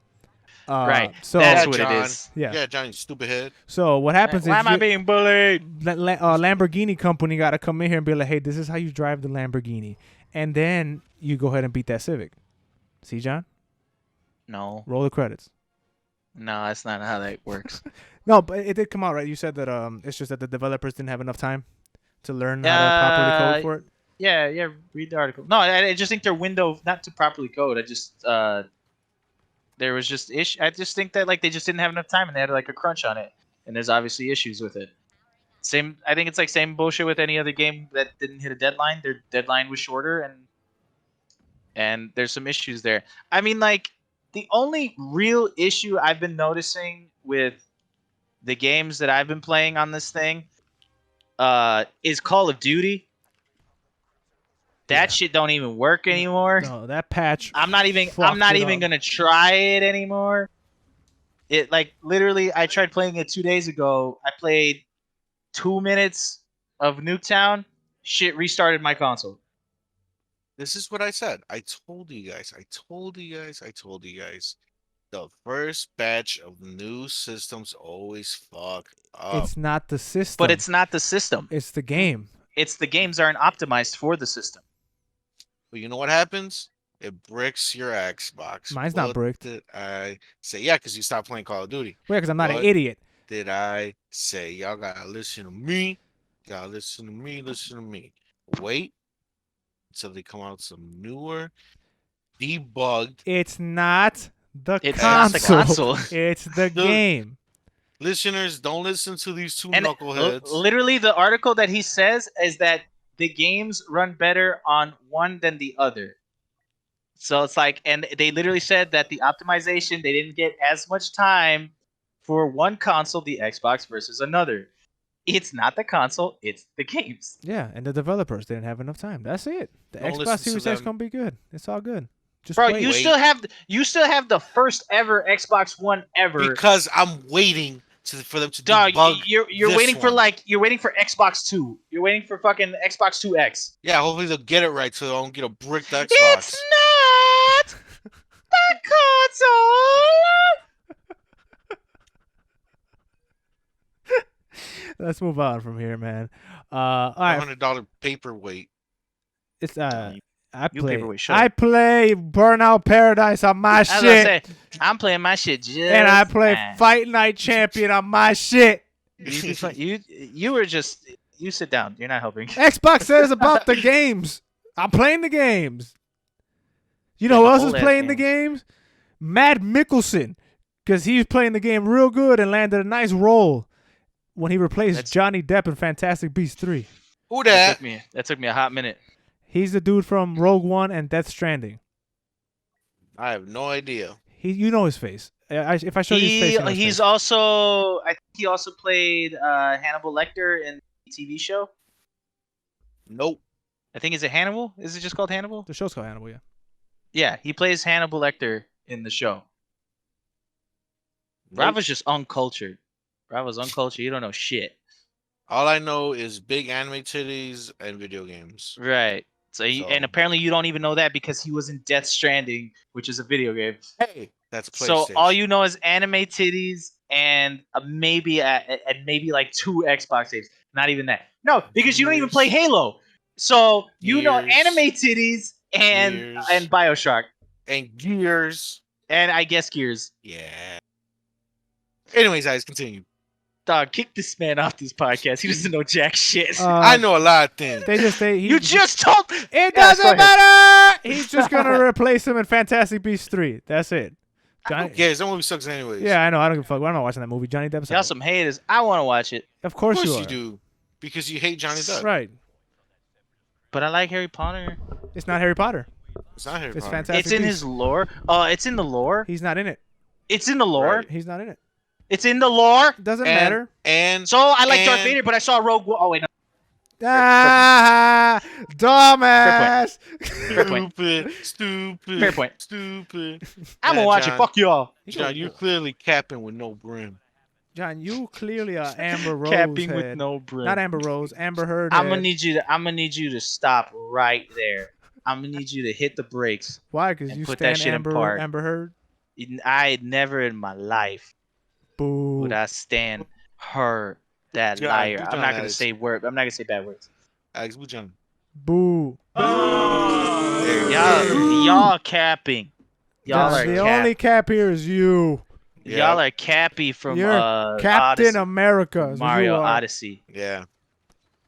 Right. So That's Yeah, what it John. is. yeah. Yeah, Johnny, stupid head. So what happens Why is am I being bullied? Lamborghini company got to come in here and be like, "Hey, this is how you drive the Lamborghini," and then you go ahead and beat that Civic. See, John? No, Roll the credits. that's not how that works. No, but it did come out right. You said that it's just that the developers didn't have enough time to learn how to properly code for it. Yeah. Read the article. No, I just think their window not to properly code. I just there was just I just think that like they just didn't have enough time and they had like a crunch on it, and there's obviously issues with it. Same. I think it's like same bullshit with any other game that didn't hit a deadline. Their deadline was shorter, and there's some issues there. I mean, like the only real issue I've been noticing with the games that I've been playing on this thing is Call of Duty. That shit don't even work anymore. No, that patch. I'm not even fucked it up. gonna try it anymore. It like literally I tried playing it 2 days ago. I played 2 minutes of Nuketown. Shit restarted my console. This is what I said. I told you guys. The first batch of new systems always fuck up. It's not the system. But it's not the system. It's the game. It's the games aren't optimized for the system. But you know what happens? It bricks your Xbox. Mine's not What bricked. Did I say? Yeah, because you stopped playing Call of Duty. Wait, because I'm not an What? idiot. Did I say? Y'all gotta listen to me. Listen to me. Wait until they come out with some newer, debugged. It's not the It's console. not the console. It's the game. Listeners, don't listen to these two And knuckleheads. literally, the article that he says is that the games run better on one than the other. So it's like, and they literally said that the optimization, they didn't get as much time for one console, the Xbox, versus another. It's not the console, it's the games. Yeah, and the developers didn't have enough time. That's it. The Don't Xbox listen to Series X them. gonna be good. It's all good. Just Bro, wait. you Wait. still have the first ever Xbox One ever. Because I'm waiting for them to Dog, debug. you're this waiting for one. you're waiting for Xbox 2. You're waiting for fucking Xbox 2X. Yeah, hopefully they'll get it right so they don't get a bricked Xbox. It's not the console. Let's move on from here, man. All right. $100 paperweight. It's You paperweight, shut I up. play Burnout Paradise on my I was gonna shit, say, I'm playing my shit just and I play fine. Fight Night Champion on my shit. You were just you sit down. You're not helping. Xbox says about the games. I'm playing the games. You know who else is Old-ass playing the games? Matt Mickelson, because he's playing the game real good and landed a nice role when he replaced Johnny Depp in Fantastic Beasts 3. Who that? That took me a hot minute. He's the dude from Rogue One and Death Stranding. I have no idea. You know his face. If I show you his face, you know his He's face. also I think he also played Hannibal Lecter in the TV show. Nope. I think is it Hannibal? Is it just called Hannibal? The show's called Hannibal, yeah. Yeah, he plays Hannibal Lecter in the show. Bravo's just uncultured. Bravo's uncultured. You don't know shit. All I know is big anime titties and video games. Right. So, and apparently you don't even know that because he was in Death Stranding, which is a video game. Hey, that's PlayStation. So all you know is anime titties and maybe like 2 Xbox games. Not even that. No, because you don't even play Halo. So you know anime titties and BioShock and Gears and I guess Gears. Yeah. Anyways, guys, continue. Dog, kick this man off this podcast. He doesn't know jack shit. I know a lot of things. You just told. It doesn't matter. He's just gonna replace him in Fantastic Beasts 3. That's it. Who cares? That movie sucks anyways. Yeah, I know. I don't give a fuck. I'm not watching that movie. Johnny Depp. Y'all some haters. I want to watch it. Of course you are. do. Because you hate Johnny Depp. Right. But I like Harry Potter. It's not Harry Potter. It's not Harry It's Potter. Fantastic It's in Beasts. his lore. It's in the lore. He's not in it. It's in the lore. Right. He's not in it. It's in the lore. Doesn't matter. And so I like Darth Vader, but I saw Rogue One. Oh wait, no. Ah, dumbass. Fair point. Stupid. Fair point. Stupid. I'm gonna watch it. Fuck y'all. John, you're clearly capping with no brim. John, you clearly are Amber Rose Capping head. with no brim. Not Amber Rose, Amber Heard I'm gonna head. need you to stop right there. I'm gonna need you to hit the brakes. Why? Because and you put that stand shit in park. Amber Heard? I never in my life Boo. would I stand her, that John, liar. who's I'm John not gonna Alex? say word. I'm not gonna say bad words. Alex, who's John? Boo. Y'all capping. Y'all John, are the only cap here is you. Y'all are Cappy from You're Captain Odyssey. America. is what Mario you are. Odyssey. Yeah.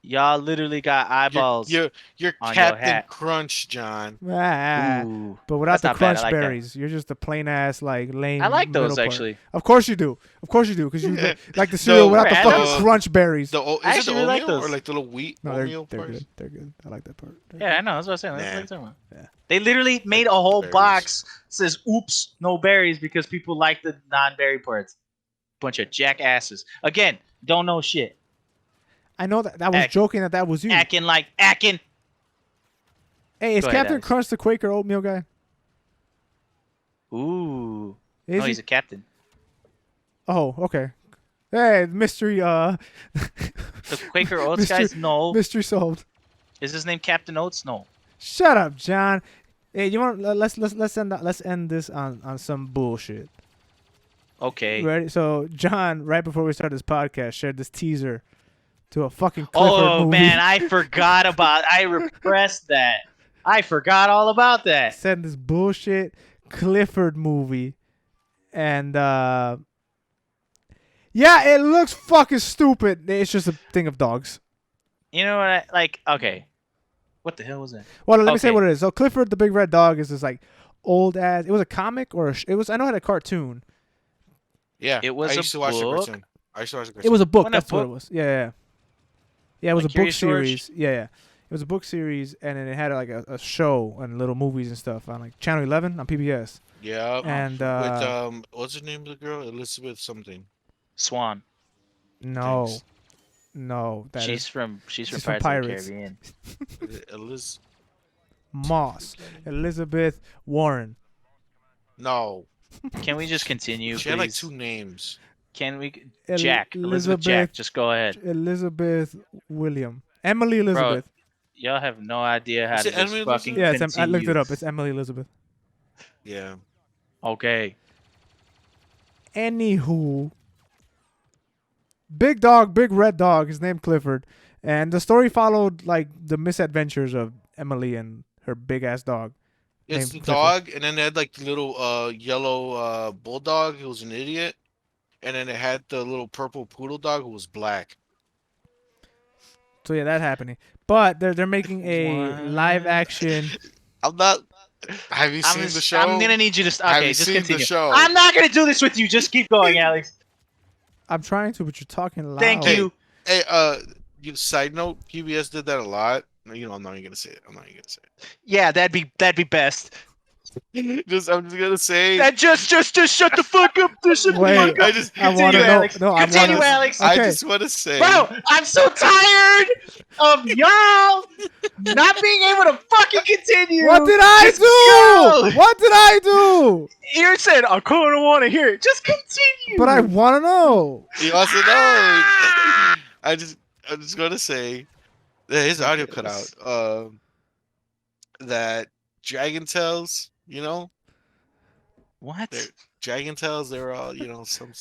Y'all literally got eyeballs. You're on your Captain hat. Crunch, John. Ah, Ooh, but without that's the not bad. I crunch like that. berries. You're just a plain ass like lame. I like those middle part. actually. Of course you do. Of course you do. Because you like the cereal No, without the Brad, fucking those- crunch berries. Is I it the actually really like oatmeal or those. like the little wheat No, oatmeal they're parts? good. They're good. I like that part. Yeah, I know. That's what I'm saying. That's Nah. what I'm talking about. Yeah. They literally made a whole berries. box says "Oops, no berries" because people like the non-berry parts. Bunch of jackasses. Again, don't know shit. I know that. I was Ack- joking that was you. Acting. Hey, is Go ahead, Captain Alex. Crunch the Quaker oatmeal guy? Ooh. Is No, he? he's a captain. Oh, okay. Hey, mystery. The Quaker Oats Mystery- guys? No. Mystery solved. Is his name Captain Oats? No. Shut up, John. Hey, you want let's end this on some bullshit. Okay. Ready? So John, right before we started this podcast, shared this teaser to a fucking Clifford Oh movie. man, I forgot about. I repressed that. I forgot all about that. Said this bullshit Clifford movie, and yeah, it looks fucking stupid. It's just a thing of dogs. You know what? Okay. What the hell was that? Well, let me say Okay. what it is. So Clifford the Big Red Dog is this like old ass. It was a comic or it was. I know it had a cartoon. Yeah. It was I a used to watch the book? cartoon. I used to watch the It cartoon. was a book. Wasn't it a That's what it book? was. Yeah. Yeah, it was Like a book Curious George? series. Yeah. It was a book series, and then it had like a show and little movies and stuff on like Channel 11 on PBS. Yeah. And With what's the name of the girl? Elizabeth something. Swan. no, Thanks. no, that She's is from she's from Pirates, Pirates. of the Caribbean. Eliz. Moss, Elizabeth Warren. No. Can we just continue, She had like please? 2 names. Can we? El- Jack. Elizabeth Jack. Elizabeth- Just go ahead. Elizabeth William. Emily Elizabeth. Y'all have no idea how Is to it just Emily fucking Yeah, continue. I looked it up. It's Emily Elizabeth. Yeah. Okay. Anywho, big dog, big red dog. His name Clifford, and the story followed like the misadventures of Emily and her big ass dog. It's the named Clifford. dog, and then they had like the little yellow bulldog who was an idiot, and then it had the little purple poodle dog who was black. So yeah, that happening. But they're making a What? live action. I'm not. Have you seen the show? I'm gonna need you to. Have Okay, you just seen the continue. show? I'm not gonna do this with you. Just keep going, Alex. I'm trying to, but you're talking loud. Thank you. Hey, side note, PBS did that a lot. You know, I'm not even gonna say it. Yeah, that'd be best. I'm just gonna say. That just shut the fuck up. Just shut the Wait, fuck up. I just, I want to Continue, know. Alex. No, I want Continue, to. Alex. I Okay. just want to say. Bro, I'm so tired of y'all not being able to fucking continue. What did I Just do? go. What did I do? You said I couldn't want to hear it. Just continue. But I want to know. He wants to know. I'm just gonna say that his audio cut out. That Dragon Tales, you know, What? Dragon Tales, they're all, some.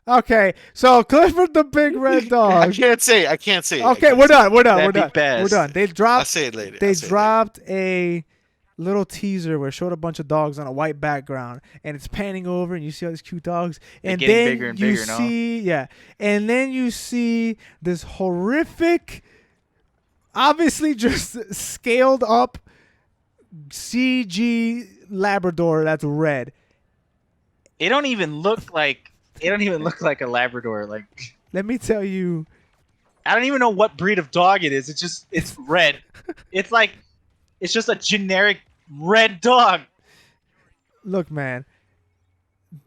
Okay, so Clifford the Big Red I Dog. can't say. I can't say. Okay, we're done. We're That'd be done. best. We're done. They I'll dropped. say it later. They I'll say it later. dropped a little teaser where it showed a bunch of dogs on a white background, and it's panning over, and you see all these cute dogs, They're and getting then bigger and you bigger, no? see, and then you see this horrific, obviously just scaled up CG Labrador that's red. It don't even look like a Labrador. Like Let me tell you, I don't even know what breed of dog it is. It's red. It's just a generic red dog. look, man,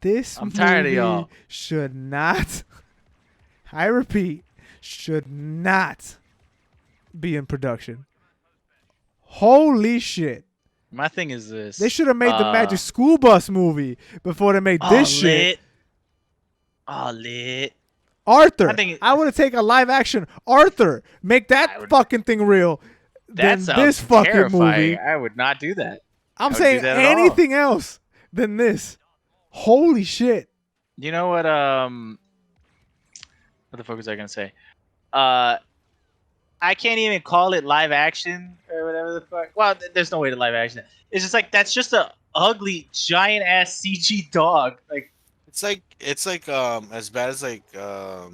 this I'm tired of movie y'all. should not. I repeat, should not be in production. Holy shit. My thing is this. They should have made the Magic School Bus movie before they made this shit. Lit. Oh, lit. Arthur. I think I would take a live action Arthur. Make that fucking thing real. that Than sounds this fucking terrifying. movie. I would not do that. I'm I wouldn't saying do that at all. anything else than this. Holy shit. You know what? What the fuck was I gonna say? I can't even call it live action or whatever the fuck. Well, there's no way to live action it. It's just like that's just a ugly giant ass CG dog. Like It's like as bad as like the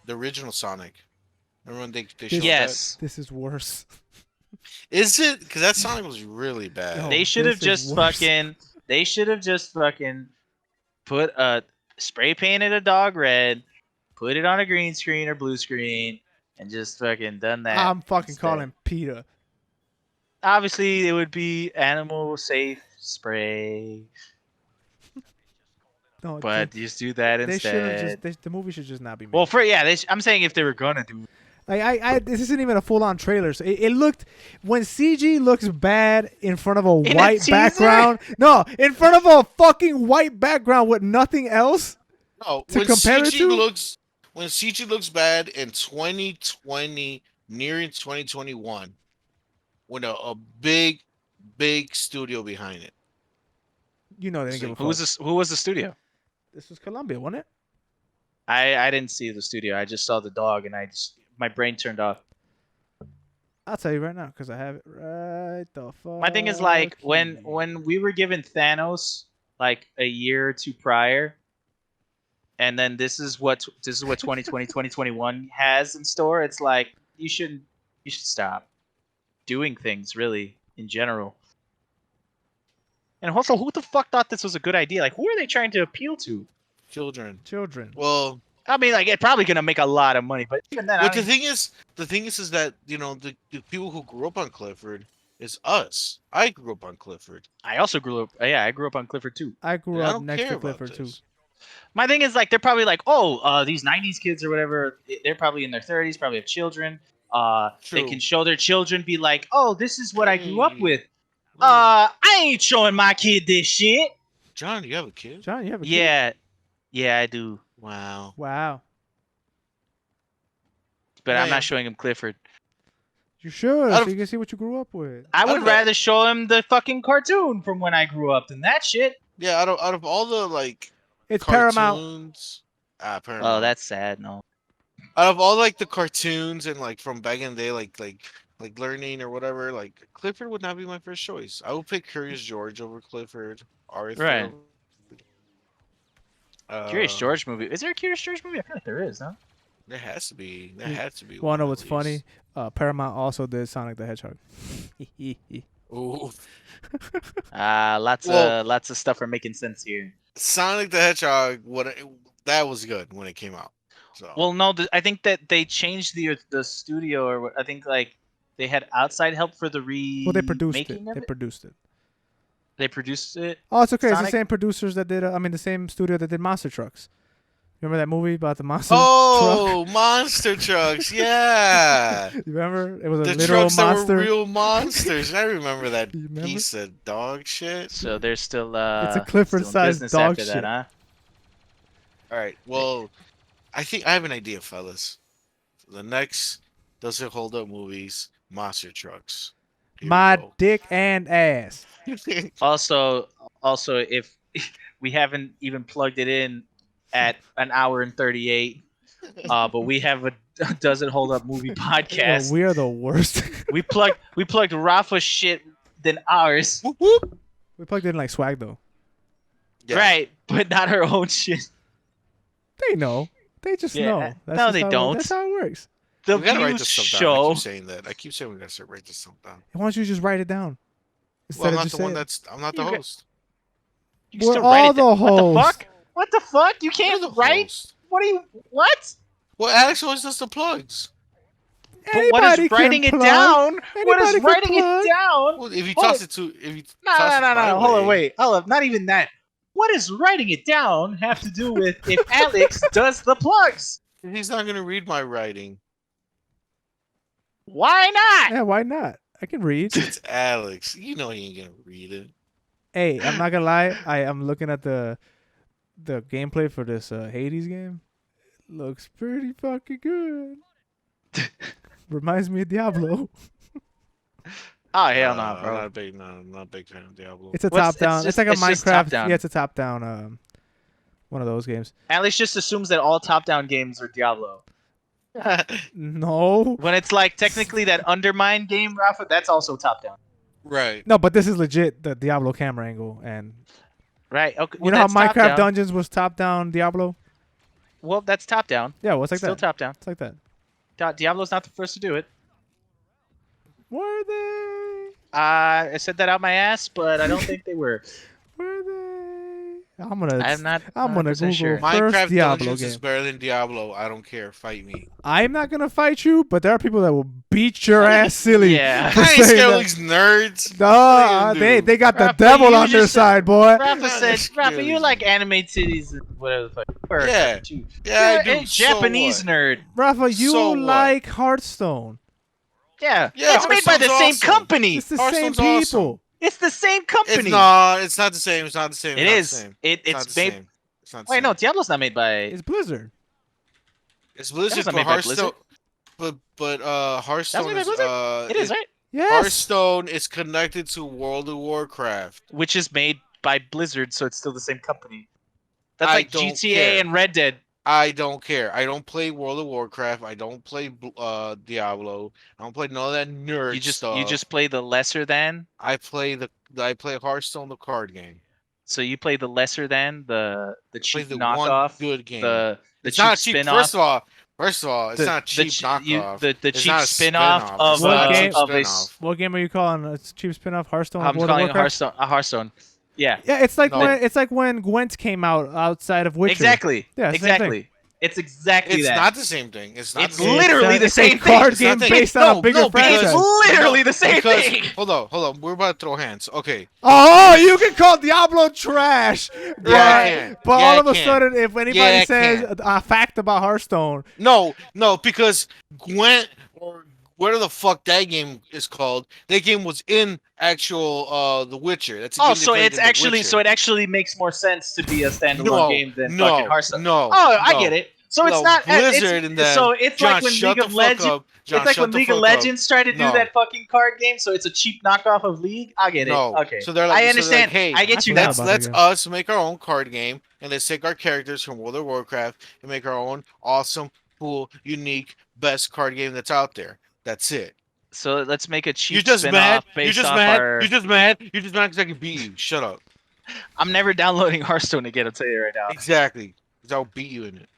original Sonic. Remember when they showed yes, This is worse. that? Is it? Because that Sonic was really bad. Yo. they should have this is just worse. fucking. They should have just fucking put a spray painted a dog red, put it on a green screen or blue screen, and just fucking done that. I'm fucking instead. calling Peter. Obviously, it would be animal safe spray, No, but just do that they should have instead. just. The movie should just not be made. Well, I'm saying if they were gonna do. Like I this isn't even a full-on trailer. So it looked when CG looks bad in front of a In a white teaser? background. No, in front of a fucking white background with nothing else. No, To compare it to? When CG looks bad in 2020, nearing 2021, with a big studio behind it. You know they didn't give a fuck. Who was the studio? This was Columbia, wasn't it? I didn't see the studio. I just saw the dog, and my brain turned off. I'll tell you right now because I have it right the fuck. My thing is like when we were given Thanos like a year or two prior, and then this is what 2020 2021 has in store. It's like you should stop doing things really in general. And also, who the fuck thought this was a good idea? Like, who are they trying to appeal to? Children. Well, I mean, like, it's probably gonna make a lot of money, but even then, But the thing is that the people who grew up on Clifford is us. I grew up on Clifford. I also grew up. Yeah, I grew up on Clifford too. I grew I up don't next care to about Clifford too. this. My thing is like they're probably like, these '90s kids or whatever. They're probably in their 30s, probably have children. They True. can show their children, be like, oh, this is what I grew up Hey. with. I ain't showing my kid this shit. John, you have a kid? John, you have a kid? Yeah, I do. Wow. Wow. But I'm Yeah. not showing him Clifford. You should, Out so of- you can see what you grew up with. I I would don't know. rather show him the fucking cartoon from when I grew up than that shit. Yeah, out of all the like It's Paramount. cartoons, Paramount. Oh, that's sad. No. Out of all like the cartoons and like from back in the day, like learning or whatever, like Clifford would not be my first choice. I would pick Curious George over Clifford. Arthur. Right. Uh, Curious George movie. Is there a Curious George movie? I feel like there is, no? There has to be. There had to be. Wanna know one what's at funny? least. Paramount also did Sonic the Hedgehog. Ooh. Lots of stuff are making sense here. Sonic the Hedgehog. That was good when it came out. So. Well, no, I think that they changed the studio, or I think like they had outside help for the Well, they produced it. remaking of They it. produced it. They produced it. Oh, it's okay. It's Sonic? the same producers that did. The same studio that did Monster Trucks. Remember that movie about the monster? Oh, monster trucks! Yeah, truck? You remember? It was a the literal trucks monster. that were real monsters. I remember that You remember? piece of dog shit. So there's still It's a still in Clifford-sized business dog after shit. that, huh? All right. Well, I think I have an idea, fellas. The next Does It Hold Up movies, monster trucks. Here we My go. dick and ass. Also, if we haven't even plugged it in at an hour and 38, but we have a Does It Hold Up movie Yo, podcast. we are the worst. we plugged Rafa's shit than ours, Whoop, whoop. We plugged in like swag though. Yeah. right? But not her own shit. They know. They just Yeah, know. no, just they how don't. That's how it works. The We gotta write views this stuff down. I show. keep saying that. I keep saying we gotta write this stuff down. Why don't you just write it down? Well, I'm of not just the one saying it? that's. I'm not the You got- host. You We're still write all it down. the What the hosts. fuck? What the fuck? You You're can't the write. host. What are you? What? Well, Alex always does the plugs. But what is Anybody can writing it plug. down? What is Anybody can writing plug. it down? Well, if you Hold toss it. it to, if you No, toss it my Hold on, way- wait. Hold up. Not even that. What does writing it down have to do with if Alex does the plugs? He's not gonna read my writing. Why not? Yeah, why not? I can read. It's Alex. You know he ain't gonna read it. Hey, I'm not gonna lie. I am looking at the gameplay for this Hades game. Looks pretty fucking good. Reminds me of Diablo. Oh hell no, I'm bro. not a big fan of Diablo. It's a What's- top down. It's it's like a just- it's just Minecraft. top-down. Yeah, it's a top down. One of those games. Alex just assumes that all top-down games are Diablo. No. When it's like technically that Undermine game, Rafa, that's also top-down. Right. No, but this is legit the Diablo camera angle, and Right. Okay. you know how that's Minecraft top-down. Dungeons was top down Diablo? Well, that's top-down. Yeah, well, it's like Still that. top-down. It's like that. Diablo's not the first to do it. Were they? I said that out my ass, but I don't think they were. Were they? I'm gonna. I'm not. I'm gonna 100% Google sure. first Minecraft Diablo Dungeons game. is better than Diablo. I don't care. Fight me. I'm not gonna fight you, but there are people that will beat your ass silly. Yeah. for I ain't saying scared of that. these nerds. No, What are you gonna do? they got the Rafa, devil you on their just said- side, boy. Rafa not said, scared Rafa, of you these like anime titties and whatever the fuck. Or Yeah. you. Yeah, You're I do. a Japanese so nerd. Rafa, you So what? like Hearthstone. Yeah. Yeah, It's made by the Hearthstone's same awesome. company. It's the Hearthstone's same awesome. people. It's the same What? company. It's not. It's not the same. It's not the same. It It's not is. the same. It's not the made. same. It's not the Wait, same. no, Diablo's not made by. It's Blizzard. It's Blizzard, That was not but made by Hearthstone. Blizzard. But That's Hearthstone made by is Blizzard? It is, right? Yes. Hearthstone is connected to World of Warcraft. Which is made by Blizzard, so it's still the same company. That's I like don't GTA care. and Red Dead. I don't care. I don't play World of Warcraft. I don't play Diablo. I don't play none of that nerd stuff. You just play the lesser than. I play Hearthstone, the card game. So you play the lesser than the Play cheap the knockoff, one good game. the It's cheap not cheap. spin-off. First of all, it's the- not cheap the, knockoff. the It's cheap not a spin-off spin-off. of It's not a cheap of a. spin-off. What game are you calling? It's a cheap spin-off. Hearthstone. I'm World of calling it Warcraft? Hearthstone. Yeah, Yeah, it's like No. when Gwent came out outside of Witcher. exactly. Yeah, same exactly. It's exactly It's that. not the same thing. It's not. It's the same literally the it's same a card thing. game It's not based the- on a no, bigger no, because- franchise. It's literally the same Because thing. hold on. We're about to throw hands. Okay. Oh, you can call Diablo trash. But, Yeah, I can. but Yeah, all I of a can. sudden, if anybody Yeah, I says can. a fact about Hearthstone, No, because Gwent or whatever the fuck that game is called, that game was in actual The Witcher. That's a game Oh, they so played it's in The actually Witcher. it actually makes more sense to be a standalone No, game than no, fucking Hearthstone. no, Oh, I no. get it. So it's No, not Blizzard and then so it's John, like when shut League the of fuck Legends. up. John, It's like shut when the League of fuck Legends tried to do No. that fucking card game, so it's a cheap knockoff of League. I get it. No. Okay. So they're like, I understand. hey, I get you forgot now. about let's that game. us make our own card game and let's take our characters from World of Warcraft and make our own awesome, cool, unique, best card game that's out there. That's it. So let's make a cheap You're just spin-off mad. You're based just off mad. our. You're just mad. You're just mad because I can beat you. Shut up. I'm never downloading Hearthstone again. I'll tell you right now. Exactly. Because I'll beat you in it.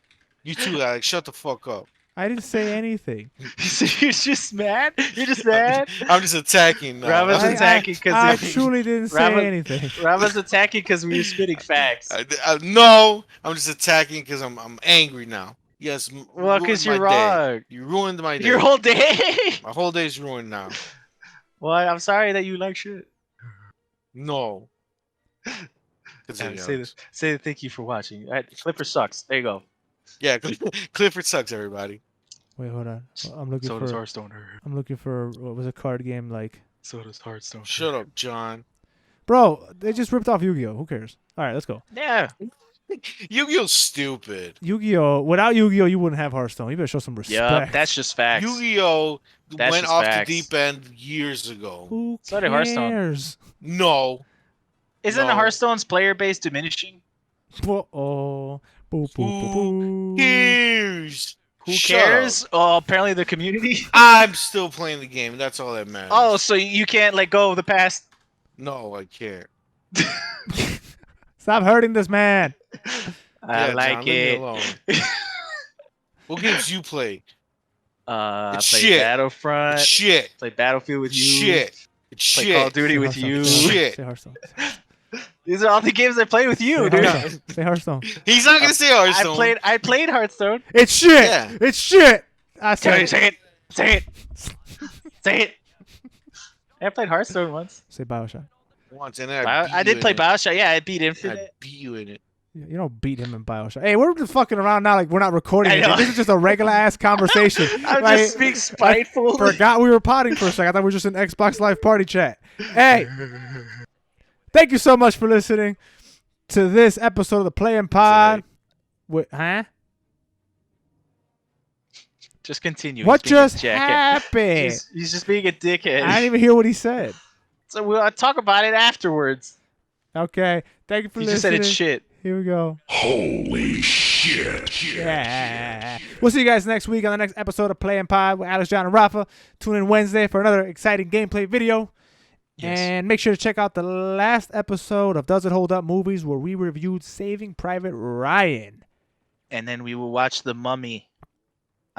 You too, Alex. Shut the fuck up. I didn't say anything. So you're just mad. You're just mad. I'm just attacking now. Rava's I- attacking because I truly didn't say Rava- anything. Rava's attacking because we were spitting facts. No, I'm just attacking because I'm angry now. Yes. Well, because because you're wrong. You ruined my day. Your whole day. My whole day's ruined now. Well, I'm sorry that you like shit. No. Continue, Say Alex. this. Say thank you for watching. All right, Clifford sucks. There you go. Yeah, Clifford sucks, everybody. Wait, hold on. I'm looking So does for. Hearthstone. I'm looking for what was a card game like. So does Hearthstone. Shut up, John. Bro, they just ripped off Yu-Gi-Oh. Who cares? All right, let's go. Yeah. Yu-Gi-Oh! Stupid. Yu-Gi-Oh. Without Yu-Gi-Oh, you wouldn't have Hearthstone. You better show some respect. Yeah. That's just facts. Yu-Gi-Oh! That's went just off facts. the deep end years ago. Who So did Hearthstone. cares? No. Isn't No. Hearthstone's player base diminishing? Oh, boo, boo, boo, boo. Cares. Who Shut cares? up. Oh, apparently the community. I'm still playing the game. That's all that matters. Oh, so you can't let go of the past. No, I can't. Stop hurting this man. I Yeah, like John, leave me it. alone. What games you play? I It's played shit. Battlefront. It's shit. Played Battlefield with you. Shit. It's Play shit. Call of Duty Say with Hearthstone. you. Say Shit. Hearthstone. These are all the games I played with you, Say dude. Hearthstone. Say Hearthstone. He's not gonna say Hearthstone. I played Hearthstone. It's shit. Yeah. It's shit. I Say said. it. Say it. Say it. I played Hearthstone once. Say Bioshock. Once and then I I did play Bioshock. Yeah, I beat I Infinite. beat you in it. You don't beat him in Bioshock. Hey, we're just fucking around now like we're not recording I anything. know. This is just a regular ass conversation. I'm Like, just being spiteful. forgot we were potting for a second. I thought we were just an Xbox Live party chat. Hey, thank you so much for listening to this episode of the Playing Pod. Huh? Just continue. What He's being a just jackhead. happened? He's just being a dickhead. I didn't even hear what he said. So we'll talk about it afterwards. Okay. Thank you for He listening. just said it's shit. Here we go. Holy shit. Yeah. We'll see you guys next week on the next episode of Play and Pod with Alex, John, and Rafa. Tune in Wednesday for another exciting gameplay video. Yes. And make sure to check out the last episode of Does It Hold Up Movies where we reviewed Saving Private Ryan. And then we will watch The Mummy.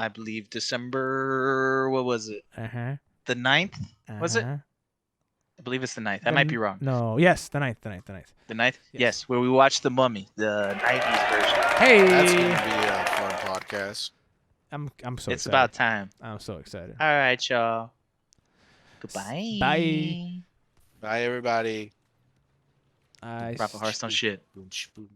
I believe December. What was it? Uh-huh. The 9th? Was it? Uh-huh. I believe it's the 9th. I might be wrong. No. Yes, the 9th. The 9th? Yes, where we watched The Mummy, the 90s version. Hey. That's gonna be a fun podcast. I'm so It's excited. about time. I'm so excited. All right, y'all. Goodbye. Bye. Bye, everybody. I Proper Hearthstone shit. Boom, boom.